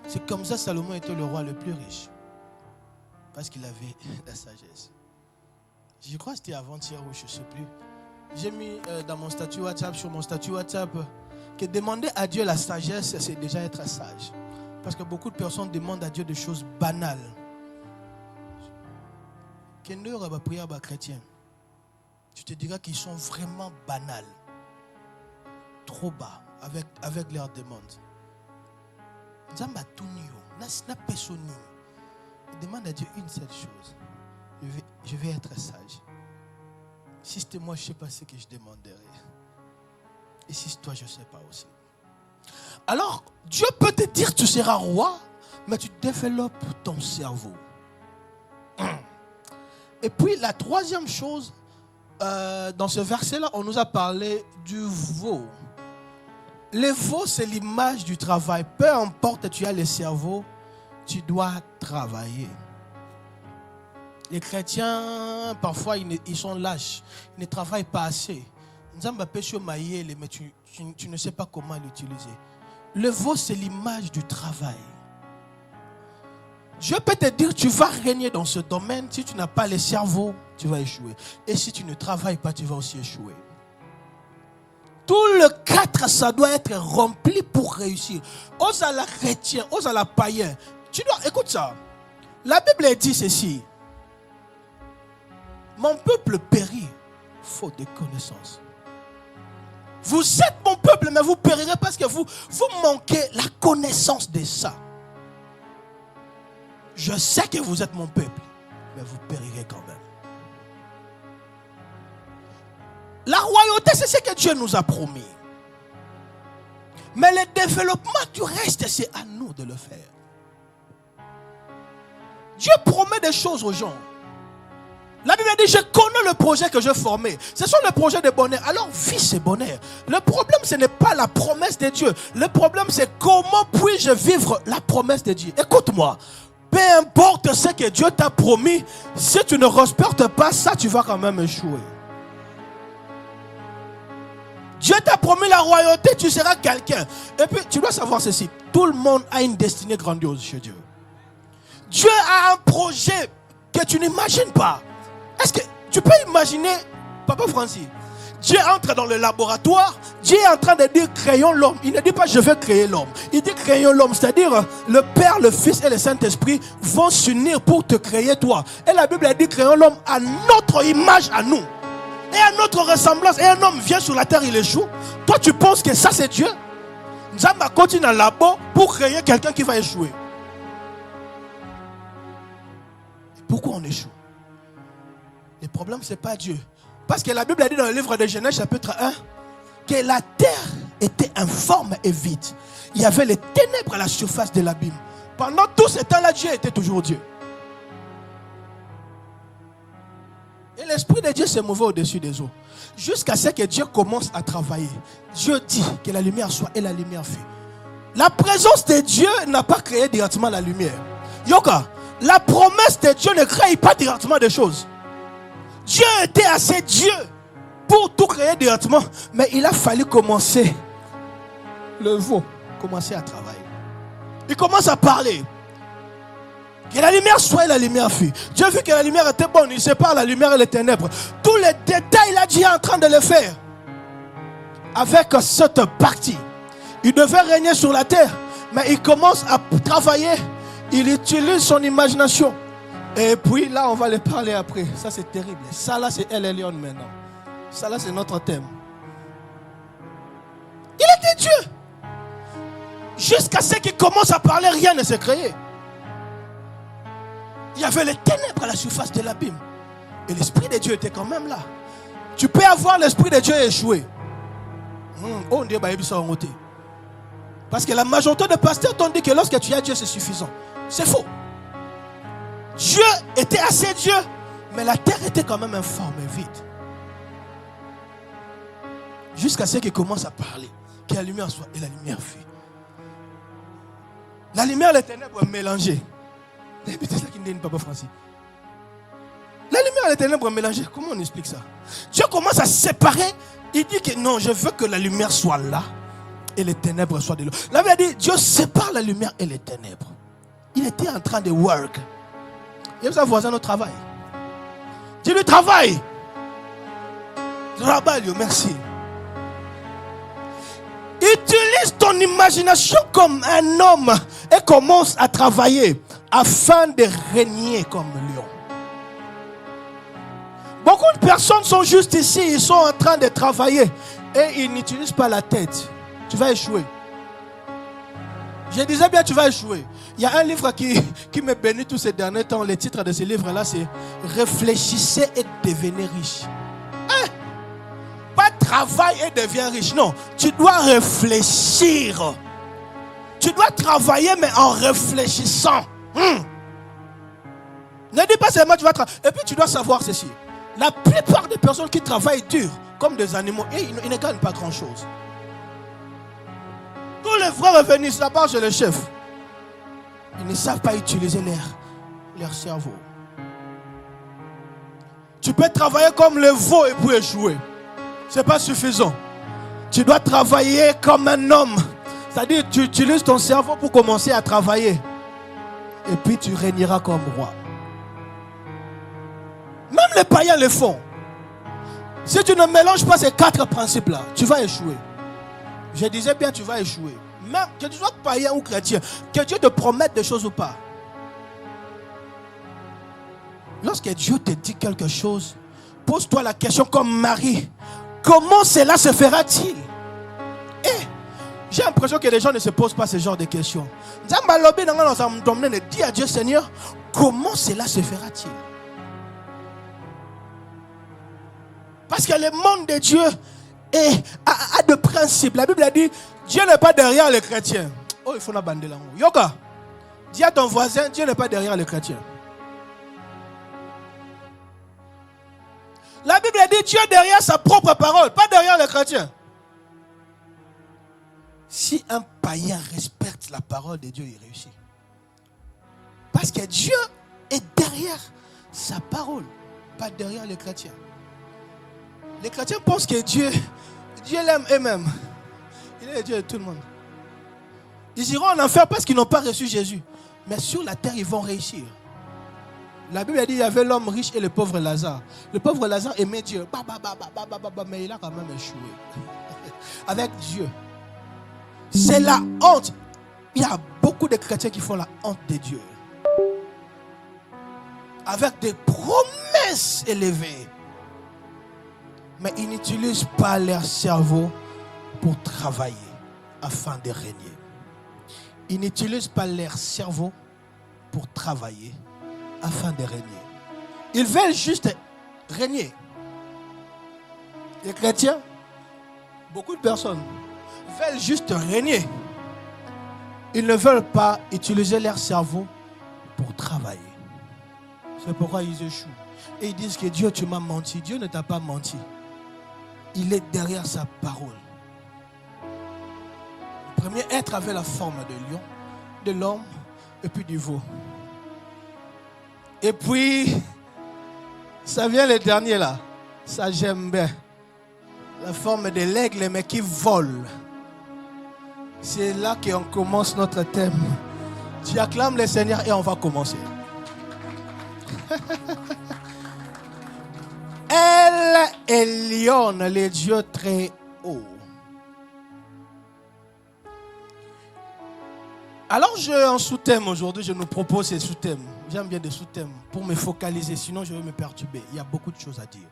C'est comme ça que Salomon était le roi le plus riche. Parce qu'il avait la sagesse. Je crois que c'était avant-hier ou je ne sais plus. J'ai mis dans mon statut WhatsApp, sur mon statut WhatsApp, que demander à Dieu la sagesse, c'est déjà être sage. Parce que beaucoup de personnes demandent à Dieu des choses banales. Qu'est-ce que va prier à chrétien? Tu te diras qu'ils sont vraiment banals. Trop bas avec leurs demandes. Zamba Tunio, n'a personne. Demande à Dieu une seule chose. Je vais être sage. Si c'était moi, je ne sais pas ce que je demanderais. Et si c'est toi, je ne sais pas aussi. Alors, Dieu peut te dire tu seras roi, mais tu développes ton cerveau. Et puis, la troisième chose, dans ce verset-là, on nous a parlé du veau. Le veau, c'est l'image du travail. Peu importe, tu as le cerveau, tu dois travailler. Les chrétiens, parfois, ils sont lâches. Ils ne travaillent pas assez. Mais tu ne sais pas comment l'utiliser. Le veau, c'est l'image du travail. Je peux te dire, tu vas régner dans ce domaine. Si tu n'as pas le cerveau, tu vas échouer. Et si tu ne travailles pas, tu vas aussi échouer. Tout le 4, ça doit être rempli pour réussir. Ose à la chrétien, ose à la païen. Écoute ça. La Bible dit ceci. Mon peuple périt, faute de connaissance. Vous êtes mon peuple, mais vous périrez parce que vous manquez la connaissance de ça. Je sais que vous êtes mon peuple, mais vous périrez quand même. La royauté, c'est ce que Dieu nous a promis. Mais le développement du reste, c'est à nous de le faire. Dieu promet des choses aux gens. La Bible dit, je connais le projet que je formais. Ce sont les projets de bonheur. Alors, vis ce bonheur. Le problème, ce n'est pas la promesse de Dieu. Le problème, c'est comment puis-je vivre la promesse de Dieu. Écoute-moi. Peu importe ce que Dieu t'a promis, si tu ne respectes pas ça, tu vas quand même échouer. Dieu t'a promis la royauté, tu seras quelqu'un. Et puis, tu dois savoir ceci. Tout le monde a une destinée grandiose chez Dieu. Dieu a un projet que tu n'imagines pas. Est-ce que tu peux imaginer, Papa Francis, Dieu entre dans le laboratoire, Dieu est en train de dire créons l'homme. Il ne dit pas je vais créer l'homme. Il dit créons l'homme, c'est-à-dire le Père, le Fils et le Saint-Esprit vont s'unir pour te créer toi. Et la Bible a dit créons l'homme à notre image, à nous. Et à notre ressemblance. Et un homme vient sur la terre, il échoue. Toi tu penses que ça c'est Dieu? Nzamba continue dans le labo pour créer quelqu'un qui va échouer. Pourquoi on échoue? Le problème, ce n'est pas Dieu. Parce que la Bible a dit dans le livre de Genèse, chapitre 1, que la terre était informe et vide. Il y avait les ténèbres à la surface de l'abîme. Pendant tout ce temps-là, Dieu était toujours Dieu. Et l'Esprit de Dieu s'est mouvé au-dessus des eaux. Jusqu'à ce que Dieu commence à travailler. Dieu dit que la lumière soit et la lumière fut. La présence de Dieu n'a pas créé directement la lumière. Yoka, la promesse de Dieu ne crée pas directement des choses. Dieu était assez Dieu pour tout créer directement. Mais il a fallu commencer. Le veau commencer à travailler. Il commence à parler. Que la lumière soit et la lumière fut. Dieu vu que la lumière était bonne. Il sépare la lumière et les ténèbres. Tous les détails, là, Dieu est en train de le faire. Avec cette partie. Il devait régner sur la terre. Mais il commence à travailler. Il utilise son imagination. Et puis là, on va le parler après. Ça, c'est terrible. Ça, là, c'est El Elyon maintenant. Ça, là, c'est notre thème. Il était Dieu. Jusqu'à ce qu'il commence à parler, rien ne s'est créé. Il y avait les ténèbres à la surface de l'abîme. Et l'Esprit de Dieu était quand même là. Tu peux avoir l'Esprit de Dieu et échouer. On dit, parce que la majorité des pasteurs t'ont dit que lorsque tu as Dieu, c'est suffisant. C'est faux. Dieu était assez Dieu, mais la terre était quand même informe et vide. Jusqu'à ce qu'il commence à parler. Que la lumière soit et la lumière fut. La lumière et les ténèbres mélangées. C'est ça qui me dit Papa Francis. les ténèbres mélangées. Comment on explique ça? Dieu commence à séparer. Il dit que non, je veux que la lumière soit là et les ténèbres soient de l'autre. La Bible dit, Dieu sépare la lumière et les ténèbres. Il était en train de work. Il y a un voisin au travail. Dis-lui, travaille. Travaille, merci. Utilise ton imagination comme un homme et commence à travailler afin de régner comme lion. Beaucoup de personnes sont juste ici, ils sont en train de travailler et ils n'utilisent pas la tête. Tu vas échouer. Je disais bien, tu vas échouer. Il y a un livre qui me bénit tous ces derniers temps. Le titre de ce livre-là, c'est « Réfléchissez et devenez riche ». Pas travaille et deviens riche. Non, tu dois réfléchir. Tu dois travailler, mais en réfléchissant. Ne dis pas seulement tu vas travailler. Et puis tu dois savoir ceci. La plupart des personnes qui travaillent dur, comme des animaux, ils ne gagnent pas grand-chose. Tous les frères venus là-bas chez le chef, ils ne savent pas utiliser leur cerveau. Tu peux travailler comme le veau et puis échouer. Ce n'est pas suffisant. Tu dois travailler comme un homme. C'est-à-dire tu utilises ton cerveau pour commencer à travailler. Et puis tu régneras comme roi. Même les païens le font. Si tu ne mélanges pas ces 4 principes-là, tu vas échouer. Je disais bien, tu vas échouer. Même que tu sois païen ou chrétien, que Dieu te promette des choses ou pas. Lorsque Dieu te dit quelque chose, pose-toi la question comme Marie. Comment cela se fera-t-il? J'ai l'impression que les gens ne se posent pas ce genre de questions. Dis à Dieu, Seigneur, comment cela se fera-t-il? Parce que le monde de Dieu a de principes. La Bible a dit, Dieu n'est pas derrière les chrétiens. Oh, il faut la bande là. Yoga, dis à ton voisin, Dieu n'est pas derrière les chrétiens. La Bible a dit, Dieu est derrière sa propre parole, pas derrière les chrétiens. Si un païen respecte la parole de Dieu, il réussit. Parce que Dieu est derrière sa parole, pas derrière les chrétiens. Les chrétiens pensent que Dieu l'aime eux-mêmes. Il est le Dieu de tout le monde. Ils iront en enfer parce qu'ils n'ont pas reçu Jésus. Mais sur la terre, ils vont réussir. La Bible a dit qu'il y avait l'homme riche et le pauvre Lazare. Le pauvre Lazare aimait Dieu. Mais il a quand même échoué. Avec Dieu. C'est la honte. Il y a beaucoup de chrétiens qui font la honte de Dieu. Avec des promesses élevées. Mais ils n'utilisent pas leur cerveau pour travailler afin de régner. Ils n'utilisent pas leur cerveau pour travailler afin de régner. Ils veulent juste régner. Les chrétiens, beaucoup de personnes veulent juste régner. Ils ne veulent pas utiliser leur cerveau pour travailler. C'est pourquoi ils échouent. Et ils disent que Dieu, tu m'as menti. Dieu ne t'a pas menti. Il est derrière sa parole. Le premier être avait la forme de lion, de l'homme et puis du veau. Et puis, ça vient le dernier là. Ça j'aime bien. La forme de l'aigle mais qui vole. C'est là qu'on commence notre thème. Tu acclames le Seigneur et on va commencer. Elle est lion, le Dieu très haut. Alors, en sous-thème aujourd'hui, je nous propose ces sous-thèmes. J'aime bien des sous-thèmes pour me focaliser, sinon je vais me perturber. Il y a beaucoup de choses à dire.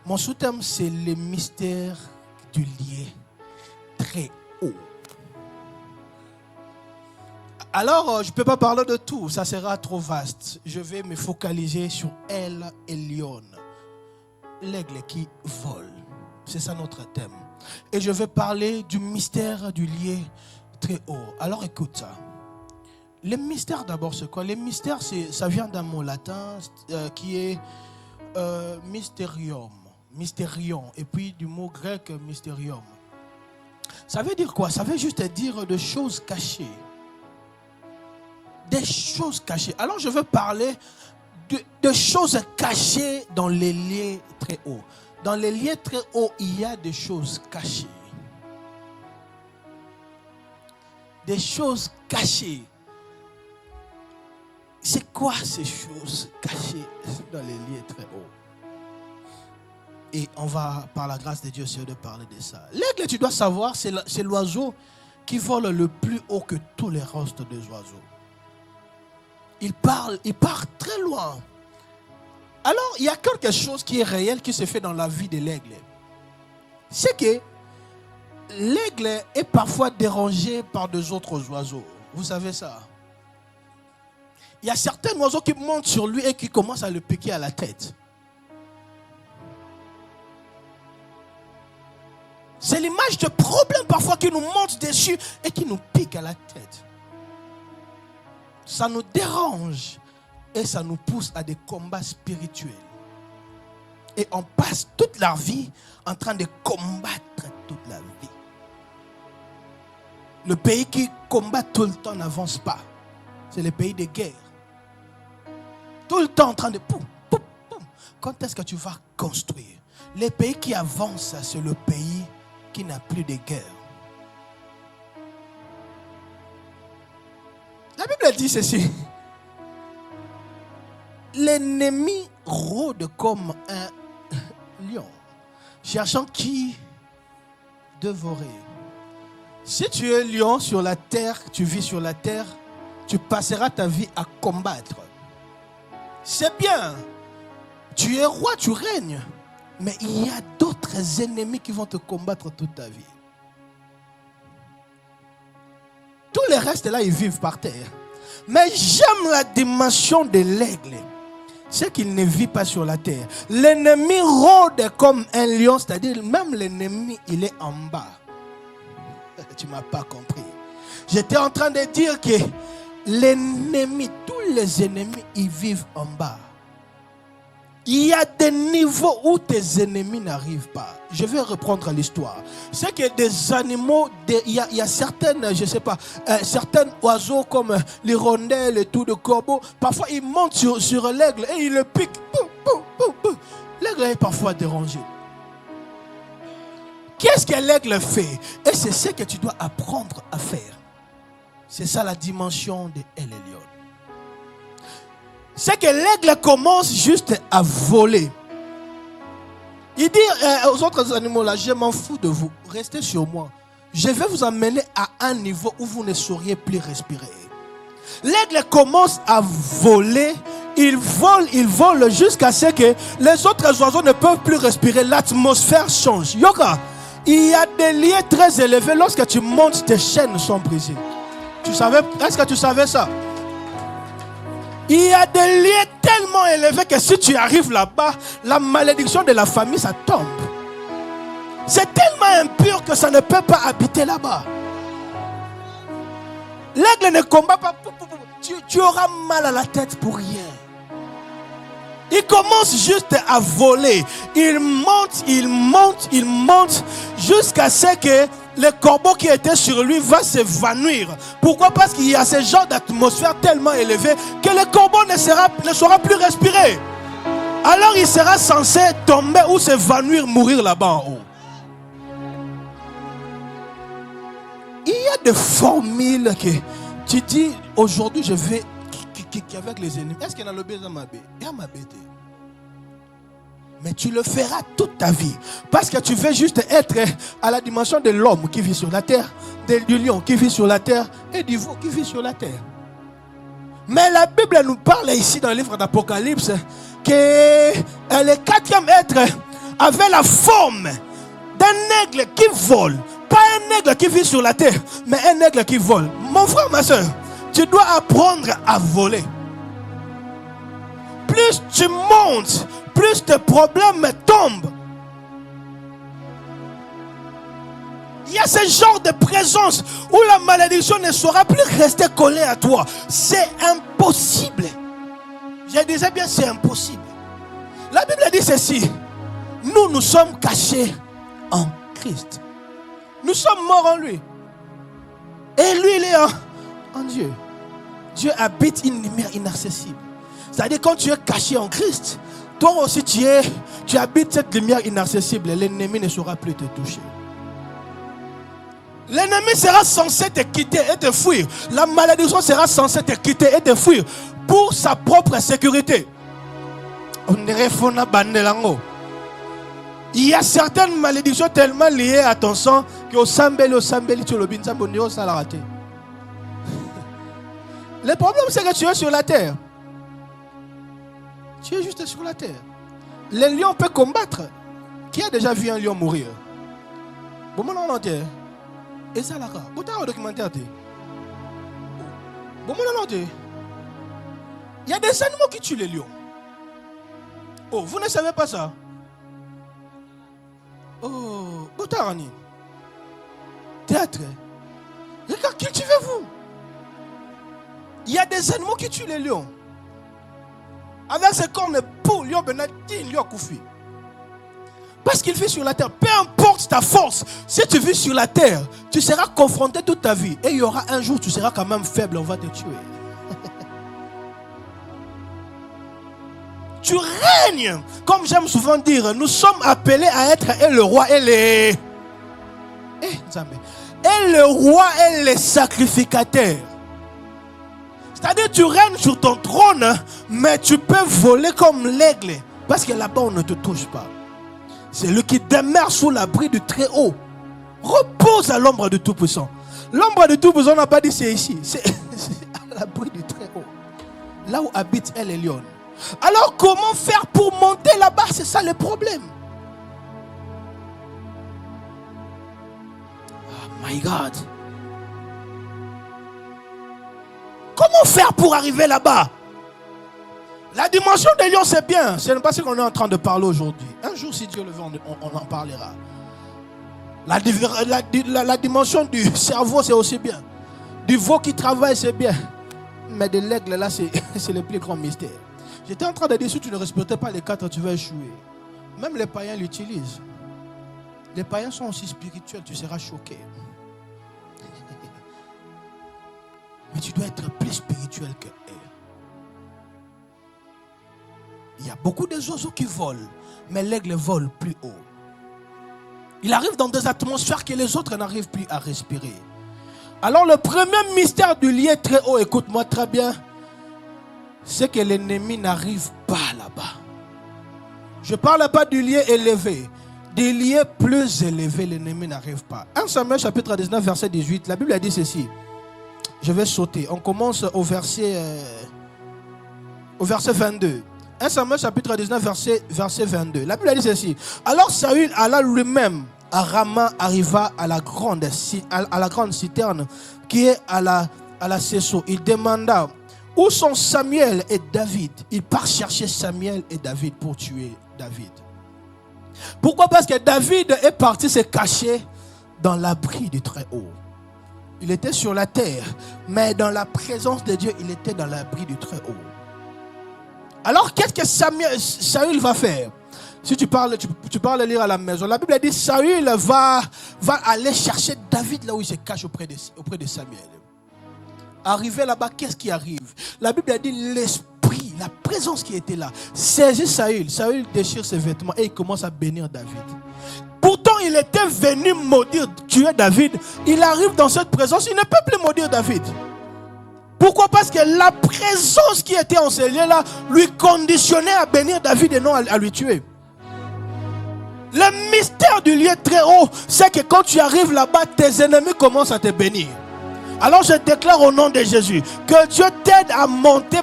Mon sous-thème, c'est le mystère du lieu très haut. Alors, je ne peux pas parler de tout, ça sera trop vaste. Je vais me focaliser sur Elle et Lion, l'aigle qui vole. C'est ça notre thème. Et je vais parler du mystère du lieu très haut. Alors écoute ça. Le mystère d'abord, c'est quoi? Le mystère, ça vient d'un mot latin qui est mysterium. Mysterion. Et puis du mot grec mysterium. Ça veut dire quoi? Ça veut juste dire de choses cachées. Des choses cachées. Alors je veux parler de choses cachées dans les lieux très hauts. Dans les lieux très hauts, il y a des choses cachées. Des choses cachées. C'est quoi ces choses cachées dans les lieux très hauts? Et on va, par la grâce de Dieu, essayer de parler de ça. L'aigle, tu dois savoir, c'est l'oiseau qui vole le plus haut que tous les restes des oiseaux. Il part très loin. Alors, il y a quelque chose qui est réel, qui se fait dans la vie de l'aigle. C'est que l'aigle est parfois dérangé par des autres oiseaux. Vous savez ça? Il y a certains oiseaux qui montent sur lui et qui commencent à le piquer à la tête. C'est l'image de problèmes parfois qui nous montent dessus et qui nous piquent à la tête. Ça nous dérange et ça nous pousse à des combats spirituels. Et on passe toute la vie en train de combattre toute la vie. Le pays qui combat tout le temps n'avance pas. C'est le pays de guerre. Tout le temps en train de poum, poum, poum. Quand est-ce que tu vas construire? Les pays qui avancent, c'est le pays qui n'a plus de guerre. La Bible dit ceci. L'ennemi rôde comme un lion, cherchant qui dévorer. Si tu es lion sur la terre, tu vis sur la terre, tu passeras ta vie à combattre. C'est bien. Tu es roi, tu règnes. Mais il y a d'autres ennemis qui vont te combattre toute ta vie. Tous les restes là, ils vivent par terre. Mais j'aime la dimension de l'aigle. C'est qu'il ne vit pas sur la terre. L'ennemi rôde comme un lion, c'est-à-dire même l'ennemi, il est en bas. Tu ne m'as pas compris. J'étais en train de dire que l'ennemi, tous les ennemis, ils vivent en bas. Il y a des niveaux où tes ennemis n'arrivent pas. Je vais reprendre l'histoire. C'est que des animaux, il y a certaines, je ne sais pas, certains oiseaux comme l'hirondelle et tout, de corbeau, parfois ils montent sur l'aigle et ils le piquent. L'aigle est parfois dérangé. Qu'est-ce que l'aigle fait? Et c'est ce que tu dois apprendre à faire. C'est ça la dimension de El Elyon. C'est que l'aigle commence juste à voler. Il dit aux autres animaux là, je m'en fous de vous, restez sur moi. Je vais vous emmener à un niveau où vous ne sauriez plus respirer. L'aigle commence à voler, il vole jusqu'à ce que les autres oiseaux ne peuvent plus respirer. L'atmosphère change. Yoka, il y a des lieux très élevés. Lorsque tu montes, tes chaînes sont brisées. Tu savais? Est-ce que tu savais ça? Il y a des lieux tellement élevés que si tu arrives là-bas, la malédiction de la famille, ça tombe. C'est tellement impur que ça ne peut pas habiter là-bas. L'aigle ne combat pas. Tu auras mal à la tête pour rien. Il commence juste à voler. Il monte jusqu'à ce que le corbeau qui était sur lui va s'évanouir. Pourquoi? Parce qu'il y a ce genre d'atmosphère tellement élevée que le corbeau ne saura plus respirer. Alors il sera censé tomber ou s'évanouir, mourir là-bas en haut. Il y a des formules que tu dis aujourd'hui je vais avec les ennemis. Est-ce qu'il y a le besoin de mais tu le feras toute ta vie. Parce que tu veux juste être à la dimension de l'homme qui vit sur la terre, du lion qui vit sur la terre et du veau qui vit sur la terre. Mais la Bible nous parle ici dans le livre d'Apocalypse que le quatrième être avait la forme d'un aigle qui vole. Pas un aigle qui vit sur la terre, mais un aigle qui vole. Mon frère, ma soeur, tu dois apprendre à voler. Plus tu montes, plus tes problèmes tombent. Il y a ce genre de présence où la malédiction ne saura plus rester collée à toi. C'est impossible. Je disais bien, c'est impossible. La Bible dit ceci. Nous sommes cachés en Christ. Nous sommes morts en lui. Et lui, il est en Dieu. Dieu habite une lumière inaccessible. C'est-à-dire quand tu es caché en Christ, toi aussi tu habites cette lumière inaccessible. L'ennemi ne saura plus te toucher. L'ennemi sera censé te quitter et te fuir. La malédiction sera censée te quitter et te fuir pour sa propre sécurité. Il y a certaines malédictions tellement liées à ton sang que au sambeli tu le bin sambonio ça l'a raté. Le problème c'est que tu es sur la terre. Tu es juste sur la terre. Les lions peuvent combattre. Qui a déjà vu un lion mourir? Bon, mon nom entier. Et ça là, vous avez un documentaire. Bon, mon nom entier. Il y a des animaux qui tuent les lions. Oh, vous ne savez pas ça? Oh, Botarani. Théâtre. Regarde, cultivez-vous. Il y a des animaux qui tuent les lions. Avec ses cornes pour lion benati, lion koufi. Parce qu'il vit sur la terre. Peu importe ta force, si tu vis sur la terre, tu seras confronté toute ta vie. Et il y aura un jour, tu seras quand même faible, on va te tuer. Tu règnes. Comme j'aime souvent dire, nous sommes appelés à être et le roi et les... Et le roi et les sacrificateurs. C'est-à-dire tu règnes sur ton trône, mais tu peux voler comme l'aigle. Parce que là-bas, on ne te touche pas. C'est lui qui demeure sous l'abri du Très-Haut. Repose à l'ombre du Tout-Puissant. L'ombre du Tout-Puissant, on n'a pas dit c'est ici. C'est à l'abri du Très-Haut. Là où habite elle et Lyon. Alors comment faire pour monter là-bas? C'est ça le problème. Oh my God. Comment faire pour arriver là-bas? La dimension de Lyon, c'est bien. Ce n'est pas ce qu'on est en train de parler aujourd'hui. Un jour, si Dieu le veut, on en parlera. La dimension du cerveau, c'est aussi bien. Du veau qui travaille, c'est bien. Mais de l'aigle, là, c'est le plus grand mystère. J'étais en train de dire, si tu ne respectais pas les 4, tu vas échouer. Même les païens l'utilisent. Les païens sont aussi spirituels, tu seras choqué. Mais tu dois être plus spirituel qu'eux. Il y a beaucoup d'oiseaux qui volent, mais l'aigle vole plus haut. Il arrive dans des atmosphères que les autres n'arrivent plus à respirer. Alors le premier mystère du lieu très haut, écoute-moi très bien, c'est que l'ennemi n'arrive pas là-bas. Je ne parle pas du lieu élevé. Des lieux plus élevés, l'ennemi n'arrive pas. 1 Samuel chapitre 19, verset 18, la Bible a dit ceci. Je vais sauter. On commence au verset 22. 1 Samuel chapitre 19, verset 22. La Bible a dit ceci. Alors Saül alla lui-même à Rama, arriva à la grande citerne qui est à la Sesso. Il demanda où sont Samuel et David. Il part chercher Samuel et David pour tuer David. Pourquoi? Parce que David est parti se cacher dans l'abri du Très-Haut. Il était sur la terre, mais dans la présence de Dieu, il était dans l'abri du Très-Haut. Alors, qu'est-ce que Saül va faire? Si tu parles lire à la maison, la Bible dit Saül va aller chercher David là où il se cache auprès de Samuel. Arrivé là-bas, qu'est-ce qui arrive? La Bible a dit l'esprit, la présence qui était là, saisit Saül. Saül déchire ses vêtements et il commence à bénir David. Pourtant, il était venu maudire, tuer David. Il arrive dans cette présence, il ne peut plus maudire David. Pourquoi? Parce que la présence qui était en ce lieu-là lui conditionnait à bénir David et non à lui tuer. Le mystère du lieu très haut, c'est que quand tu arrives là-bas, tes ennemis commencent à te bénir. Alors je déclare au nom de Jésus que Dieu t'aide à monter,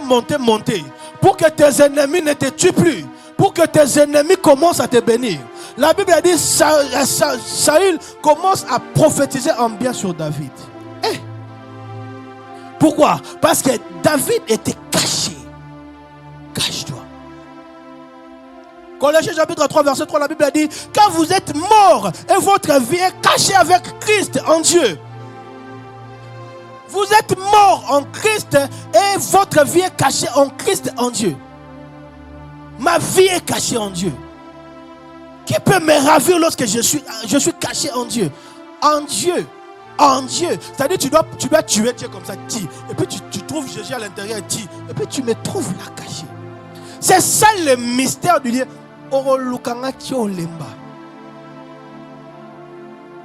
pour que tes ennemis ne te tuent plus, pour que tes ennemis commencent à te bénir. La Bible a dit Saül commence à prophétiser en bien sur David. Pourquoi? Parce que David était caché. Cache-toi. Colossiens chapitre 3 verset 3, la Bible a dit quand vous êtes morts et votre vie est cachée avec Christ en Dieu. Vous êtes morts en Christ et votre vie est cachée en Christ en Dieu. Ma vie est cachée en Dieu. Qui peut me ravir lorsque je suis caché en Dieu? En Dieu. En Dieu. C'est-à-dire tu dois tuer Dieu comme ça. Et puis tu trouves Jésus à l'intérieur. Et puis tu me trouves là caché. C'est ça le mystère du lieu.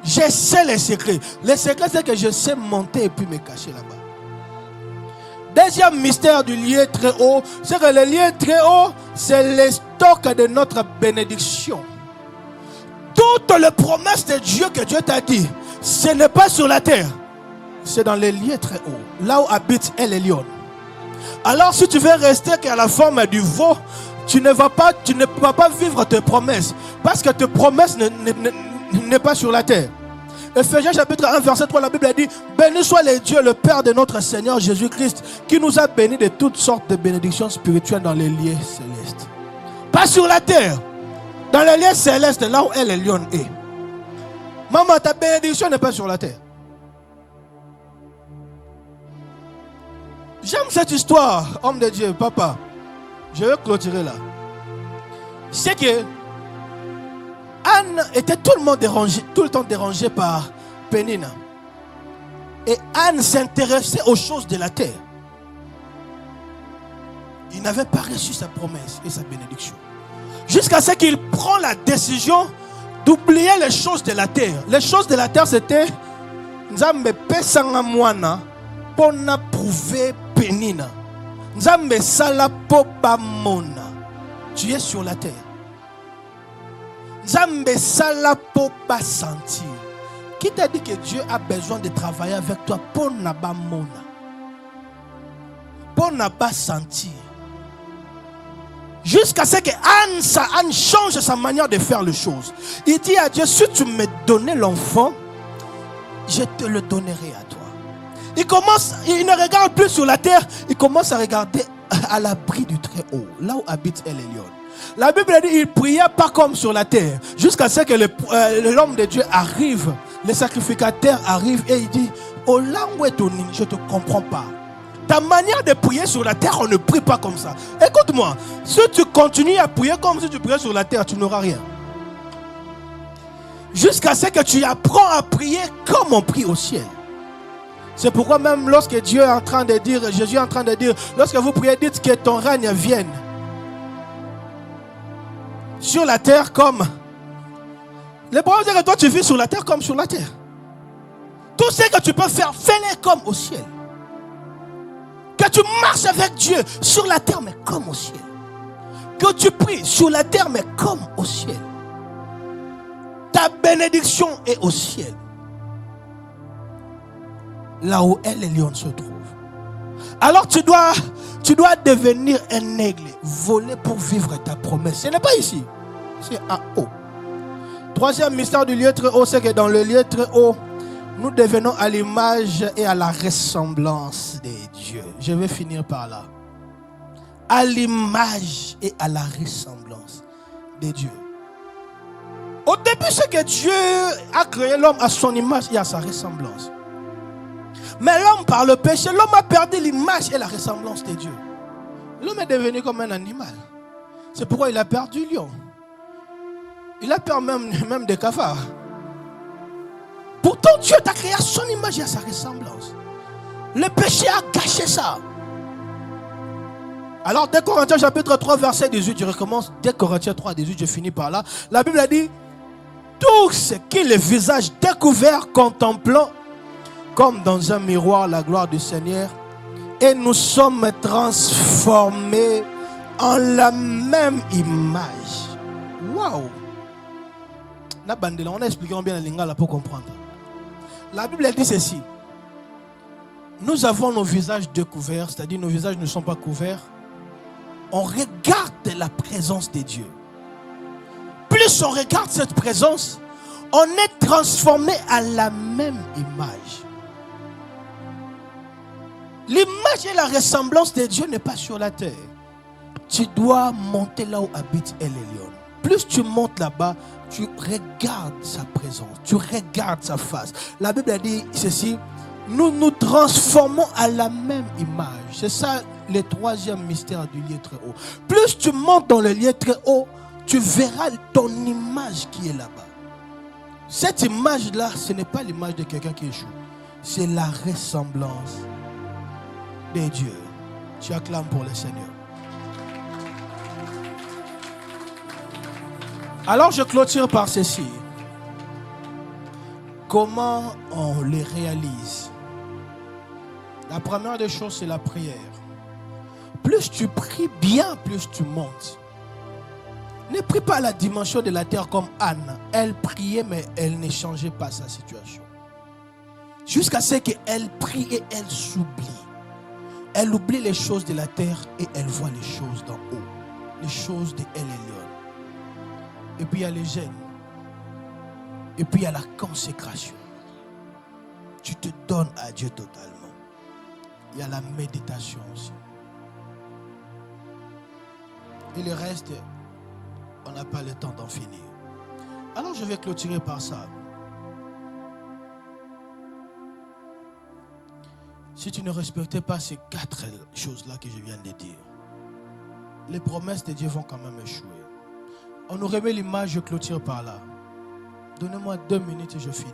Je sais les secrets. Le secret, c'est que je sais monter et puis me cacher là-bas. Deuxième mystère du lieu très haut, c'est que le lieu très haut, c'est le stock de notre bénédiction. Toutes les promesses de Dieu que Dieu t'a dit, ce n'est pas sur la terre, c'est dans les lieux très hauts, là où habite El Elyon. Alors si tu veux rester qu'à la forme du veau, tu ne vas pas vivre tes promesses, parce que tes promesses n'est pas sur la terre. Ephésiens chapitre 1 verset 3, la Bible a dit: béni soit le Dieu, le Père de notre Seigneur Jésus-Christ, qui nous a bénis de toutes sortes de bénédictions spirituelles dans les lieux célestes. Pas sur la terre, dans les lieux célestes, là où El Elyon est. Maman, ta bénédiction n'est pas sur la terre. J'aime cette histoire, homme de Dieu, papa. Je vais clôturer là. C'est que Anne était tout le temps dérangée par Pénina. Et Anne s'intéressait aux choses de la terre. Il n'avait pas reçu sa promesse et sa bénédiction. Jusqu'à ce qu'il prend la décision d'oublier les choses de la terre. Les choses de la terre, c'était Nzambe pesanga mwana pona prouver Pénina. Nzambe sala po bamona. Tu es sur la terre. Nzambe sala po ba sentir. Qui t'a dit que Dieu a besoin de travailler avec toi pour na ba mona, pour na ba sentir? Jusqu'à ce que Anne change sa manière de faire les choses. Il dit à Dieu: si tu me donnais l'enfant, je te le donnerai à toi. Il ne regarde plus sur la terre, il commence à regarder à l'abri du très haut, là où habite El Elyon. La Bible dit: il pria pas comme sur la terre, jusqu'à ce que l'homme de Dieu arrive, le sacrificateur arrive et il dit: oh là où est ton ligne, je ne te comprends pas. Ta manière de prier sur la terre, on ne prie pas comme ça. Écoute-moi, si tu continues à prier comme si tu priais sur la terre, tu n'auras rien. Jusqu'à ce que tu apprends à prier comme on prie au ciel. C'est pourquoi même lorsque Dieu est en train de dire, Jésus est en train de dire, lorsque vous priez, dites que ton règne vienne sur la terre comme... Le problème c'est que toi tu vis sur la terre comme sur la terre. Tout ce que tu peux faire, fais-le comme au ciel. Que tu marches avec Dieu sur la terre mais comme au ciel. Que tu pries sur la terre mais comme au ciel. Ta bénédiction est au ciel. Là où El Elyon se trouve. Alors tu dois devenir un aigle, voler pour vivre ta promesse. Ce n'est pas ici, c'est en haut. Troisième mystère du lieu très haut, c'est que dans le lieu très haut, nous devenons à l'image et à la ressemblance de Dieu. Je vais finir par là. À l'image et à la ressemblance de Dieu. Au début, c'est que Dieu a créé l'homme à son image et à sa ressemblance. Mais l'homme, par le péché, l'homme a perdu l'image et la ressemblance de Dieu. L'homme est devenu comme un animal. C'est pourquoi il a perdu lion. Il a perdu même des cafards. Pourtant, Dieu t'a créé à son image et à sa ressemblance. Le péché a gâché ça. Alors, 2 Corinthiens chapitre 3, verset 18, je recommence. 2 Corinthiens 3, 18, je finis par là. La Bible a dit: tous qui le visage découvert contemplant comme dans un miroir la gloire du Seigneur, et nous sommes transformés en la même image. Waouh! On a expliqué bien la lingala pour comprendre. La Bible dit ceci: nous avons nos visages découverts, c'est-à-dire nos visages ne sont pas couverts. On regarde la présence de Dieu. Plus on regarde cette présence, on est transformé à la même image. L'image et la ressemblance de Dieu n'est pas sur la terre. Tu dois monter là où habite El Elyon. Plus tu montes là-bas, tu regardes sa présence, tu regardes sa face. La Bible a dit ceci: nous nous transformons à la même image. C'est ça le troisième mystère du lieu très haut. Plus tu montes dans le lieu très haut, tu verras ton image qui est là-bas. Cette image-là, ce n'est pas l'image de quelqu'un qui échoue. C'est la ressemblance de Dieu. Tu acclames pour le Seigneur. Alors je clôture par ceci. Comment on les réalise? La première des choses, c'est la prière. Plus tu pries bien, plus tu montes. Ne prie pas à la dimension de la terre comme Anne. Elle priait, mais elle ne changeait pas sa situation. Jusqu'à ce qu'elle prie et elle s'oublie. Elle oublie les choses de la terre et elle voit les choses d'en haut. Les choses de El Elyon. Et puis il y a les gènes. Et puis il y a la consécration. Tu te donnes à Dieu totalement. Il y a la méditation aussi. Et le reste, on n'a pas le temps d'en finir. Alors je vais clôturer par ça. Si tu ne respectais pas ces 4 choses-là que je viens de dire, les promesses de Dieu vont quand même échouer. On nous remet l'image, je clôture par là. Donnez-moi 2 minutes et je finis.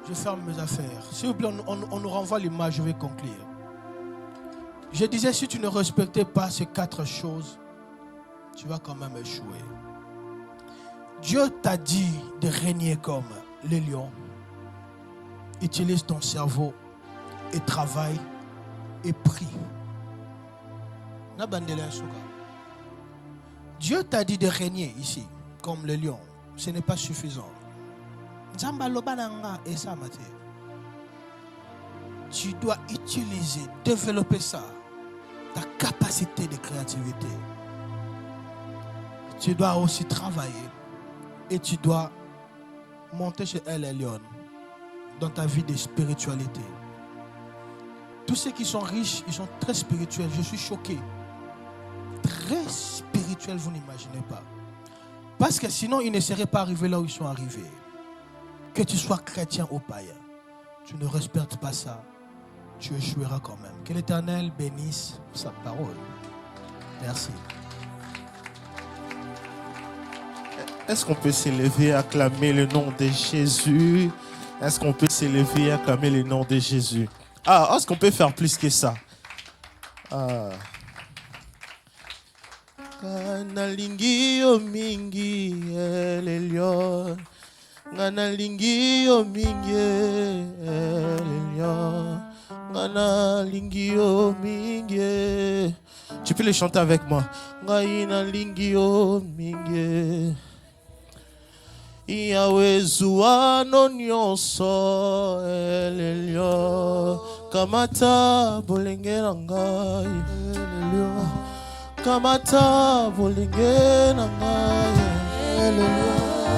Je ferme mes affaires. S'il vous plaît, on nous renvoie l'image, je vais conclure. Je disais, si tu ne respectais pas ces 4 choses, tu vas quand même échouer. Dieu t'a dit de régner comme les lions. Utilise ton cerveau et travaille et prie. Dieu t'a dit de régner ici comme les lions. Ce n'est pas suffisant. Tu dois utiliser, développer ça, ta capacité de créativité. Tu dois aussi travailler et tu dois monter chez El Elyon dans ta vie de spiritualité. Tous ceux qui sont riches, ils sont très spirituels. Je suis choqué. Très spirituels, vous n'imaginez pas. Parce que sinon, ils ne seraient pas arrivés là où ils sont arrivés. Que tu sois chrétien ou païen, tu ne respectes pas ça, tu échoueras quand même. Que l'Éternel bénisse sa parole. Merci. Est-ce qu'on peut s'élever et acclamer le nom de Jésus? Est-ce qu'on peut s'élever et acclamer le nom de Jésus? Ah, est-ce qu'on peut faire plus que ça? Ah. Kanalingi yo mingi elelio. Kanalingi yo mingi elelio. Kanalingi yo mingi. Tu peux les chanter avec moi. Kanalingi yo mingi. Yahweh zuano nyonso elelio. Kamata bolengera ngai elelio. Kamata bolengera ngai elelio.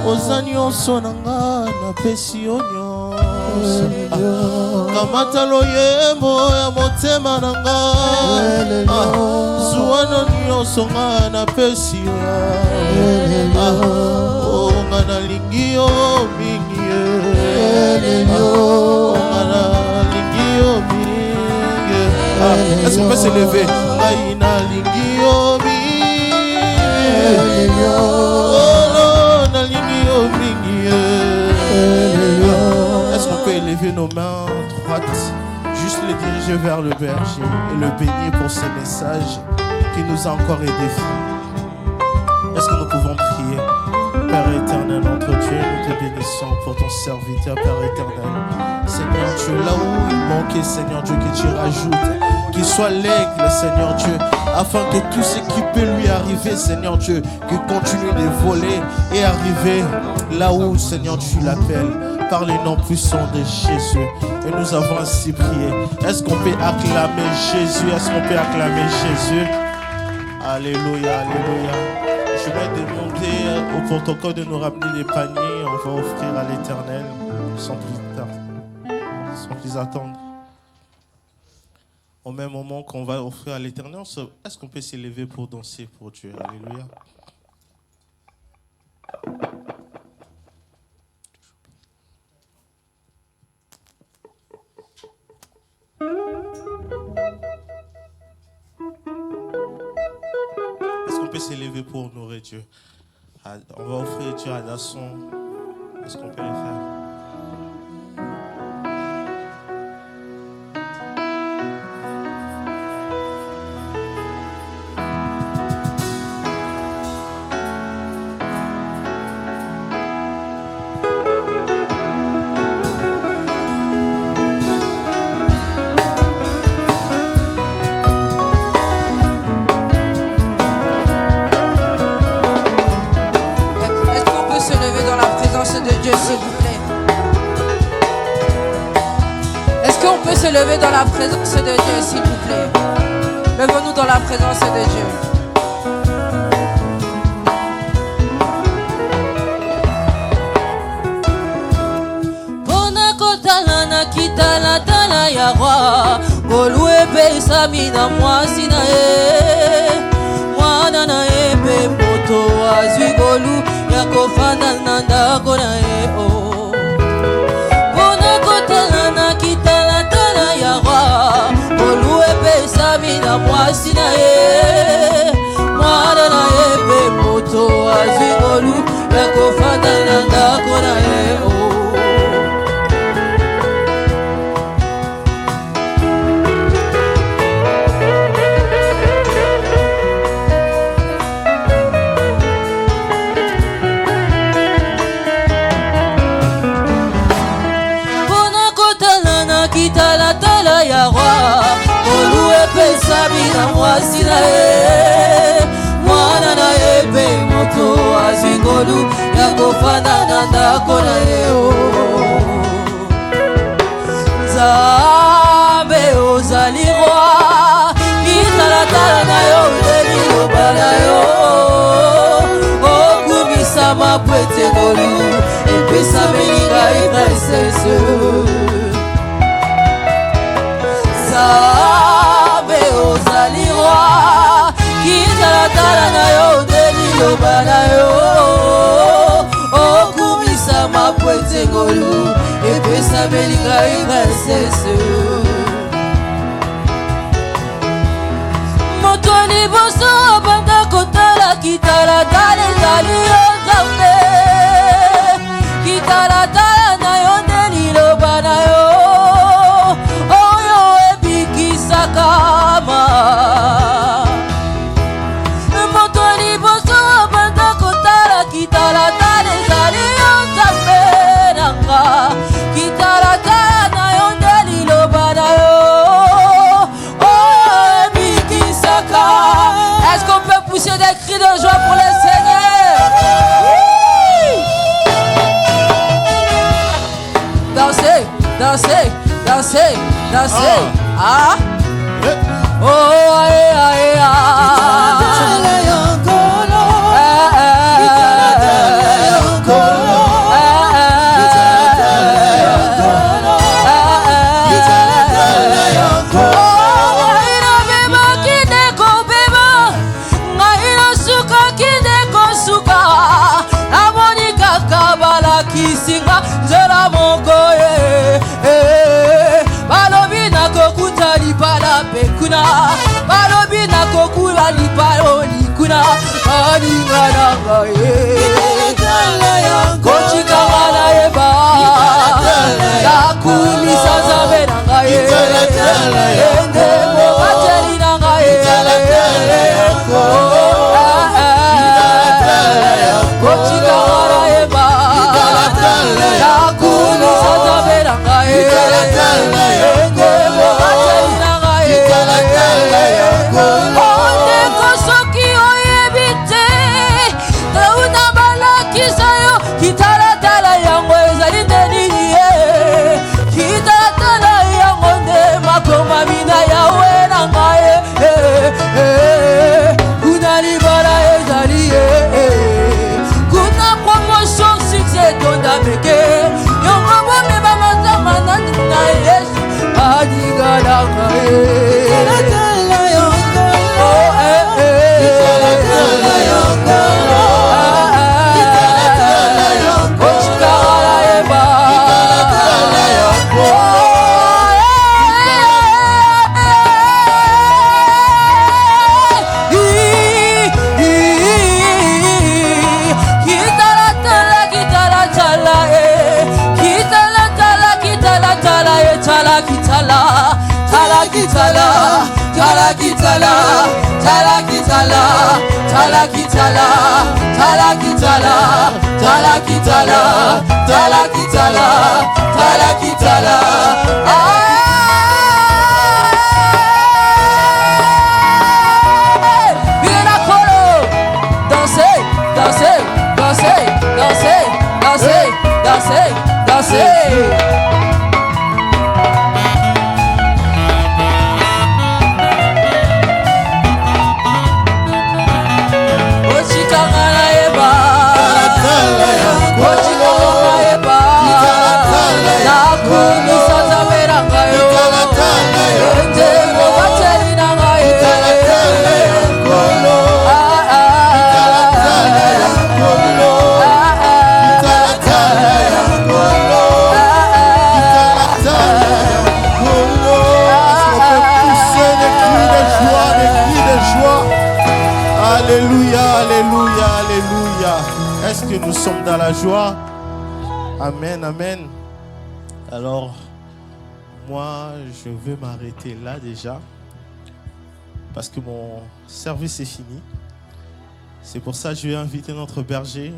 Ozanyonso na ngai na pesi nyonso. Kamata loyembo ya motema na ngai. Zuano nyonso ngai na pesi elelio. Ngana lingio mingi elelio. Ngana lingio mingi. Est-ce qu'on peut s'élever? Ngana lingio mingi elelio. Ngana lingio mingi elelio. Est-ce qu'on peut élever nos mains droites, juste les diriger vers le berger et le bénir pour ce message qui nous a encore édifiés? Est-ce que nous pouvons prier? Père éternel, notre Dieu, nous te bénissons pour ton serviteur, Père éternel. Seigneur Dieu, là où il manquait, Seigneur Dieu, que tu rajoutes, qu'il soit l'aigle, Seigneur Dieu, afin que tout ce qui peut lui arriver, Seigneur Dieu, qu'il continue de voler et arriver là où, Seigneur, tu l'appelles, par le nom puissant de Jésus. Et nous avons ainsi prié. Est-ce qu'on peut acclamer Jésus? Est-ce qu'on peut acclamer Jésus? Alléluia, alléluia. Je vais demander au protocole de nous ramener des paniers. On va offrir à l'Éternel sans plus attendre. Au même moment qu'on va offrir à l'Éternel, est-ce qu'on peut s'élever pour danser pour Dieu? Alléluia. Est-ce qu'on peut s'élever pour honorer Dieu? On va offrir Dieu à Dasson. Est-ce qu'on peut le faire? peut se lever dans la présence de Dieu, s'il vous plaît? Levons-nous dans la présence de Dieu. Kitala tala ya roi Golue pesa mina mwasi na e Mwana na e pe moto azwi golu Ya kofanda na ndako na e o Bona kotala na kitala tala ya roi Golue pesa mina mwasi na e Mwana na e pe moto azwi golu Ya kofanda na ndako na e o Kitala tala ya roi Olue pesa mina mwasi na e Mwana na e pe moto azwi ngolu Ya kofanda na ndako na e o Nzambe ozali roi Kitala tala na yo liloba na yo Okumisa mapwete ngolu Epesa melinga ipresese Sabe ozali roi Kitalatala na yo deliloba na yo Okumisa mapwete ngolu Epesa melinga ipresese Moto liboso banda kotala Kitalatala ezali yo Nzambe Kitalatala na yo deliloba na yo Kama Moto liboso banda kotala Kitala tale zali yo Nzambe nanga Kitala tana yo ndeliloba na yo Oh bikisaka. Est-ce qu'on peut pousser des cris de joie pour le Seigneur? Dansez, dansez, dansez, dansez. Ah oh aye aye ah Kitala yangolo Kitala yangolo Kitala yangolo Kitala yangolo Ngaina beba kideko beba Ngaina suka kideko suka Amonika kabala kisinga Nzela mongoye Balobi na kokuta lipala pekuna Balobi na kokula lipalo likuna Aninga nanga ye Kochika wana eba Yakumisa zabe nanga ye Ende mokateli nanga ye Kochika wana eba Yakumisa zabe nanga ye Kitala yango ezali ndenini ye Kitala yango nde makoma mina yawe na ngai Kuna libala ezali ye Kuna promotion succès tonda meke Yongo bomeba mazama na nina yesu Adiga na ngai Kitala yango Kitala yango parce que nous sommes dans la joie. Amen, amen. Alors, moi, je vais m'arrêter là déjà. Parce que mon service est fini. C'est pour ça que je vais inviter notre berger.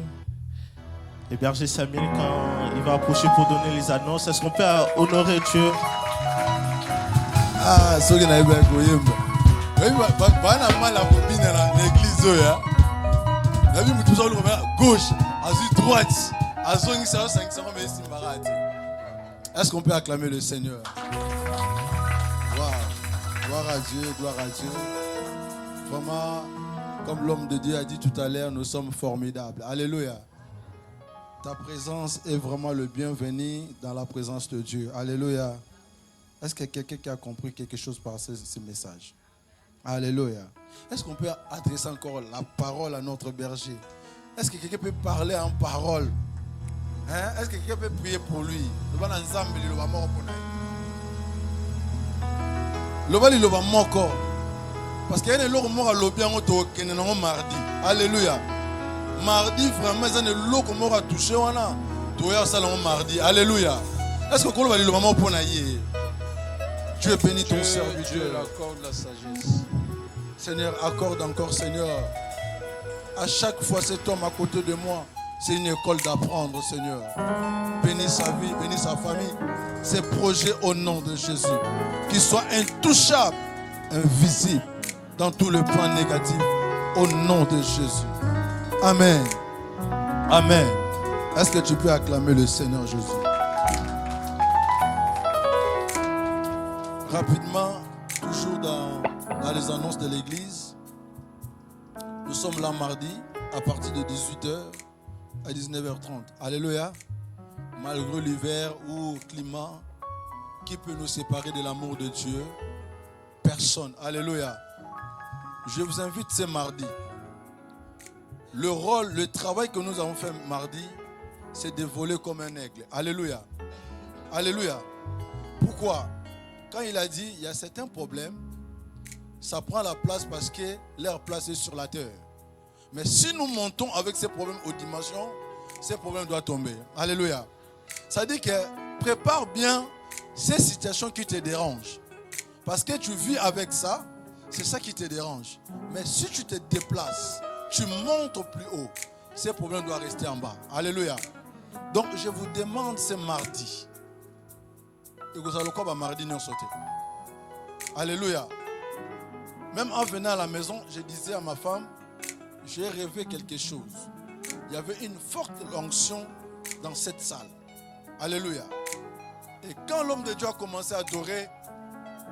Le berger Samuel, quand il va approcher pour donner les annonces, est-ce qu'on peut honorer Dieu? Ah, ce qui n'a pas été l'église. La vie me touche à gauche, à droite, à zone Est-ce qu'on peut acclamer le Seigneur? Wow. Gloire à Dieu, gloire à Dieu. Vraiment, comme l'homme de Dieu a dit tout à l'heure, nous sommes formidables. Alléluia. Ta présence est vraiment le bienvenu dans la présence de Dieu. Alléluia. Est-ce qu'il y a quelqu'un qui a compris quelque chose par ce message? Alléluia. Est-ce qu'on peut adresser encore la parole à notre berger? Est-ce que quelqu'un peut parler en parole? Hein? Est-ce que quelqu'un peut prier pour lui? Le va moko. Parce qu'il y a des gens qui sont mardi. Alléluia. Mardi, vraiment, il y a des gens qui sont touchés. Mardi. Alléluia. Est-ce que vous avez le moment pour naïe? Dieu bénit ton serviteur. Dieu accorde la sagesse. Seigneur, accorde encore, Seigneur. À chaque fois, cet homme à côté de moi, c'est une école d'apprendre, Seigneur. Bénis sa vie, bénis sa famille, ses projets au nom de Jésus. Qu'ils soient intouchables, invisibles dans tout le plan négatif, au nom de Jésus. Amen. Amen. Est-ce que tu peux acclamer le Seigneur Jésus? Rapidement, toujours dans les annonces de l'église, nous sommes là mardi à partir de 18h à 19h30. Alléluia. Malgré l'hiver ou le climat, qui peut nous séparer de l'amour de Dieu? Personne. Alléluia. Je vous invite ce mardi. Le travail que nous avons fait mardi, c'est de voler comme un aigle. Alléluia. Alléluia. Pourquoi? Quand il a dit, il y a certains problèmes, ça prend la place parce que leur place est sur la terre. Mais si nous montons avec ces problèmes aux dimensions, ces problèmes doivent tomber. Alléluia. Ça dit que prépare bien ces situations qui te dérangent. Parce que tu vis avec ça, c'est ça qui te dérange. Mais si tu te déplaces, tu montes au plus haut, ces problèmes doivent rester en bas. Alléluia. Donc je vous demande ce mardi. Et vous allez quoi mardi nous sauter. Alléluia. Même en venant à la maison, je disais à ma femme, j'ai rêvé quelque chose. Il y avait une forte onction dans cette salle. Alléluia. Et quand l'homme de Dieu a commencé à adorer,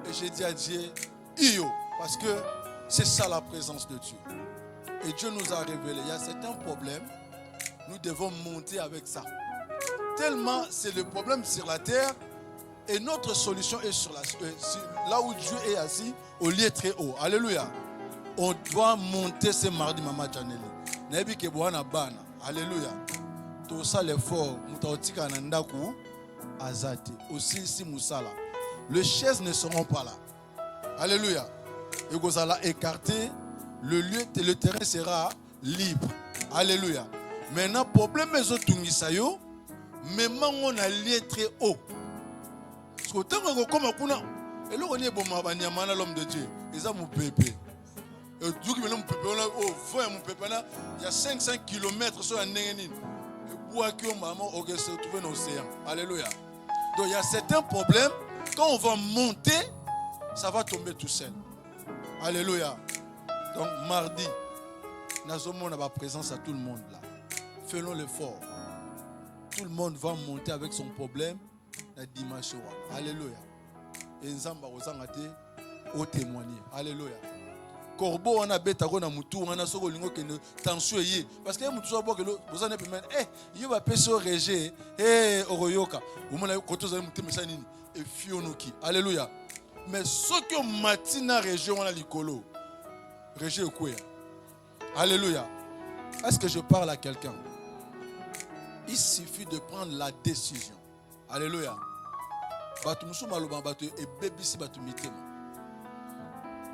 et j'ai dit à Dieu, Io, parce que c'est ça la présence de Dieu. Et Dieu nous a révélé, il y a certains problèmes, nous devons monter avec ça. Tellement c'est le problème sur la terre, et notre solution est sur là où Dieu est assis, au lieu très haut. Alléluia. On doit monter ce mardi, Maman Janeli. Nebi Keboana Bana. Alléluia. Tout ça l'effort, Moutaotika Nandaku, Azati. Aussi si Moussala. Les chaises ne seront pas là. Alléluia. Et vous allez écarter, le terrain sera libre. Alléluia. Maintenant, problème est au mais on a lié très haut. Parce que tant qu'on a comme et là on est bon l'homme de Dieu. Ils ont mon pépé. Et Dieu qui me l'homme pépé, mon pépé là, il y a 500 km sur un néganin. Et bois qui ont maman au se trouver dans l'océan. Alléluia. Donc il y a certains problèmes. Quand on va monter, ça va tomber tout seul. Alléluia. Donc mardi, nous avons ma présence à tout le monde là. Faisons l'effort. Tout le monde va monter avec son problème la dimanche. Alléluia. Et nous allons témoigner. Alléluia. Corbeau on a bêta on a mutu on a soko lingo que tension yi parce que mutu so bokelo vous en êtes même il va peso rejet oroyoka vous mona koto za mutu mesa nini et fionoki. Alléluia. Mais ce que matina région on a likolo rejet quoi. Alléluia. Est-ce que je parle à quelqu'un? Il suffit de prendre la décision. Alléluia.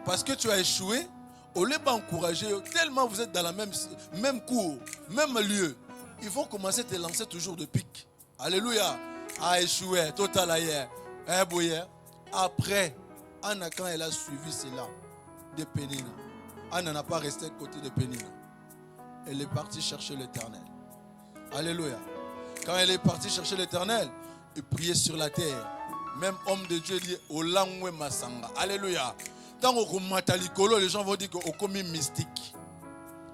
Parce que tu as échoué, au lieu d'encourager, tellement vous êtes dans la même cour, même lieu, ils vont commencer à te lancer toujours de pique. Alléluia. A échoué, total ailleurs. Après, Anna, quand elle a suivi cela de Pénina, Anna n'a pas resté à côté de Pénina. Elle est partie chercher l'Éternel. Alléluia. Quand elle est partie chercher l'Éternel, et prier sur la terre. Même homme de Dieu dit Olangwe Masanga. Alléluia. Tant qu'on matalikolo, les gens vont dire qu'on commis mystique.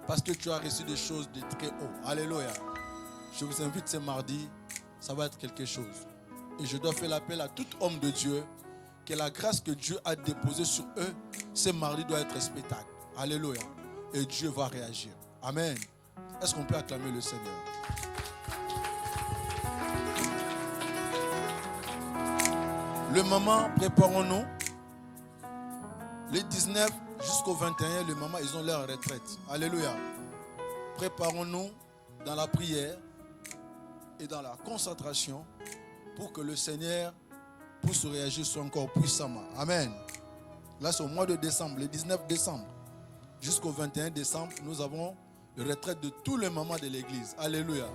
Parce que tu as reçu des choses de très haut. Alléluia. Je vous invite ce mardi, ça va être quelque chose. Et je dois faire l'appel à tout homme de Dieu, que la grâce que Dieu a déposée sur eux, ce mardi doit être spectacle. Alléluia. Et Dieu va réagir. Amen. Est-ce qu'on peut acclamer le Seigneur? Le moment, préparons-nous. Les 19 jusqu'au 21, le moment, ils ont leur retraite. Alléluia. Préparons-nous dans la prière et dans la concentration pour que le Seigneur puisse réagir sur encore puissamment. Amen. Là, c'est au mois de décembre, le 19 décembre jusqu'au 21 décembre, nous avons la retraite de tous les mamans de l'église. Alléluia.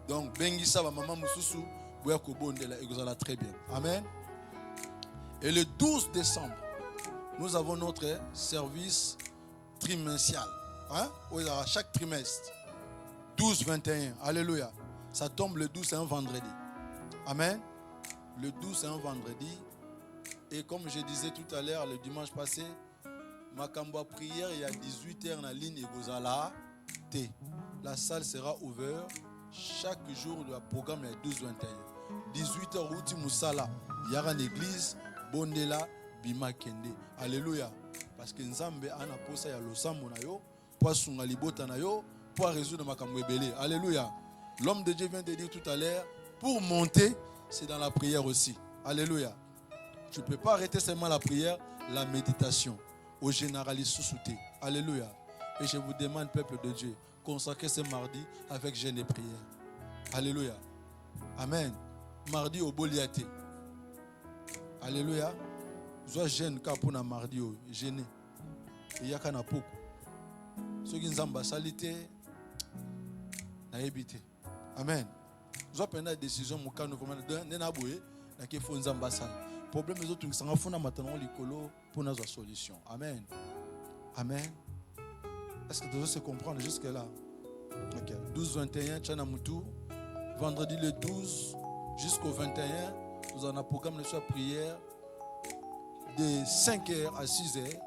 Donc, Bengissa, maman Moussousou, Bouyakoubondela, très bien. Amen. Et le 12 décembre, nous avons notre service trimestriel. Hein? Chaque trimestre. 12-21. Alléluia. Ça tombe le 12, c'est un vendredi. Amen. Le 12, c'est un vendredi. Et comme je disais tout à l'heure, le dimanche passé, ma kamba prière, il y a 18h en ligne et Gozala. La salle sera ouverte chaque jour de la programme est 12-21. 18h, Outi Moussala. Il y aura une église. Bondela bima kende. Alléluia. Parce que Nzambe ana posa ya losambo na yo, pour sunga libota na yo, pour résoudre makambo ebele. Alléluia. L'homme de Dieu vient de dire tout à l'heure, pour monter, c'est dans la prière aussi. Alléluia. Tu ne peux pas arrêter seulement la prière, la méditation. Au généraliste sous-souté. Alléluia. Et je vous demande, peuple de Dieu, consacrez ce mardi avec jeûne et prière. Alléluia. Amen. Mardi au Boliaté. Alléluia. Soit jeune car pour na mardi au jeûner. Et ya kana poko. Ceux qui nzamba salité na ebité. Amen. Soit prendre la décision mon cas nous vraiment na boye na ke fo nzamba sal. Problème les autres qui sont fona maintenant likolo pour na solution. Amen. Amen. Est-ce que tu dois se comprendre jusque là? OK. 12-21 Tchana Moutou. Vendredi le 12 jusqu'au 21, nous avons un programme de soir prière de 5h à 6h,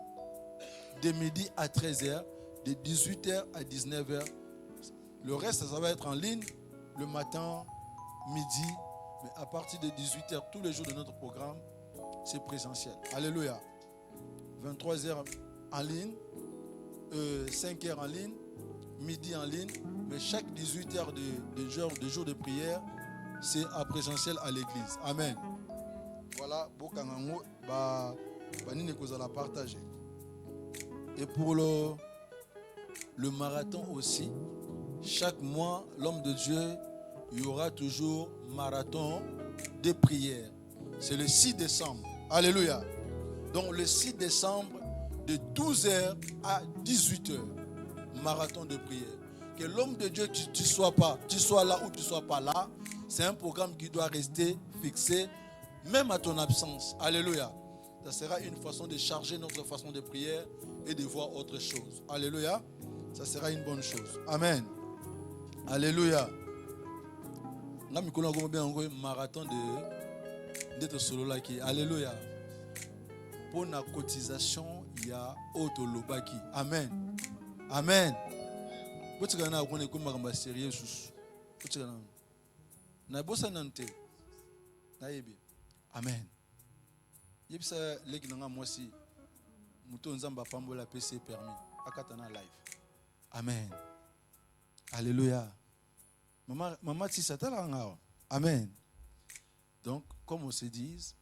de midi à 13h, de 18h à 19h. Le reste, ça va être en ligne le matin, midi, mais à partir de 18h, tous les jours de notre programme, c'est présentiel. Alléluia. 23h en ligne, 5h en ligne, midi en ligne, mais chaque 18h de jour de prière, c'est à présentiel à l'église. Amen. Voilà, Bokangango, Banine Kozala partager. Et pour le marathon aussi, chaque mois, l'homme de Dieu, il y aura toujours marathon de prière. C'est le 6 décembre. Alléluia. Donc le 6 décembre, de 12h à 18h, marathon de prière. Que l'homme de Dieu, tu sois là ou tu ne sois pas là, c'est un programme qui doit rester fixé, même à ton absence. Alléluia. Ça sera une façon de charger notre façon de prière et de voir autre chose. Alléluia. Ça sera une bonne chose. Amen. Alléluia. Marathon de solo là qui. Alléluia. Pour la cotisation, il y a autre lobaki. Amen. Amen. Sérieux. Amen. Yebisa leki nanga mwasi muto nzamba pambola PC permis akatana live. Amen. Alléluia. Maman si satala nga. Amen. Donc comme on se dit,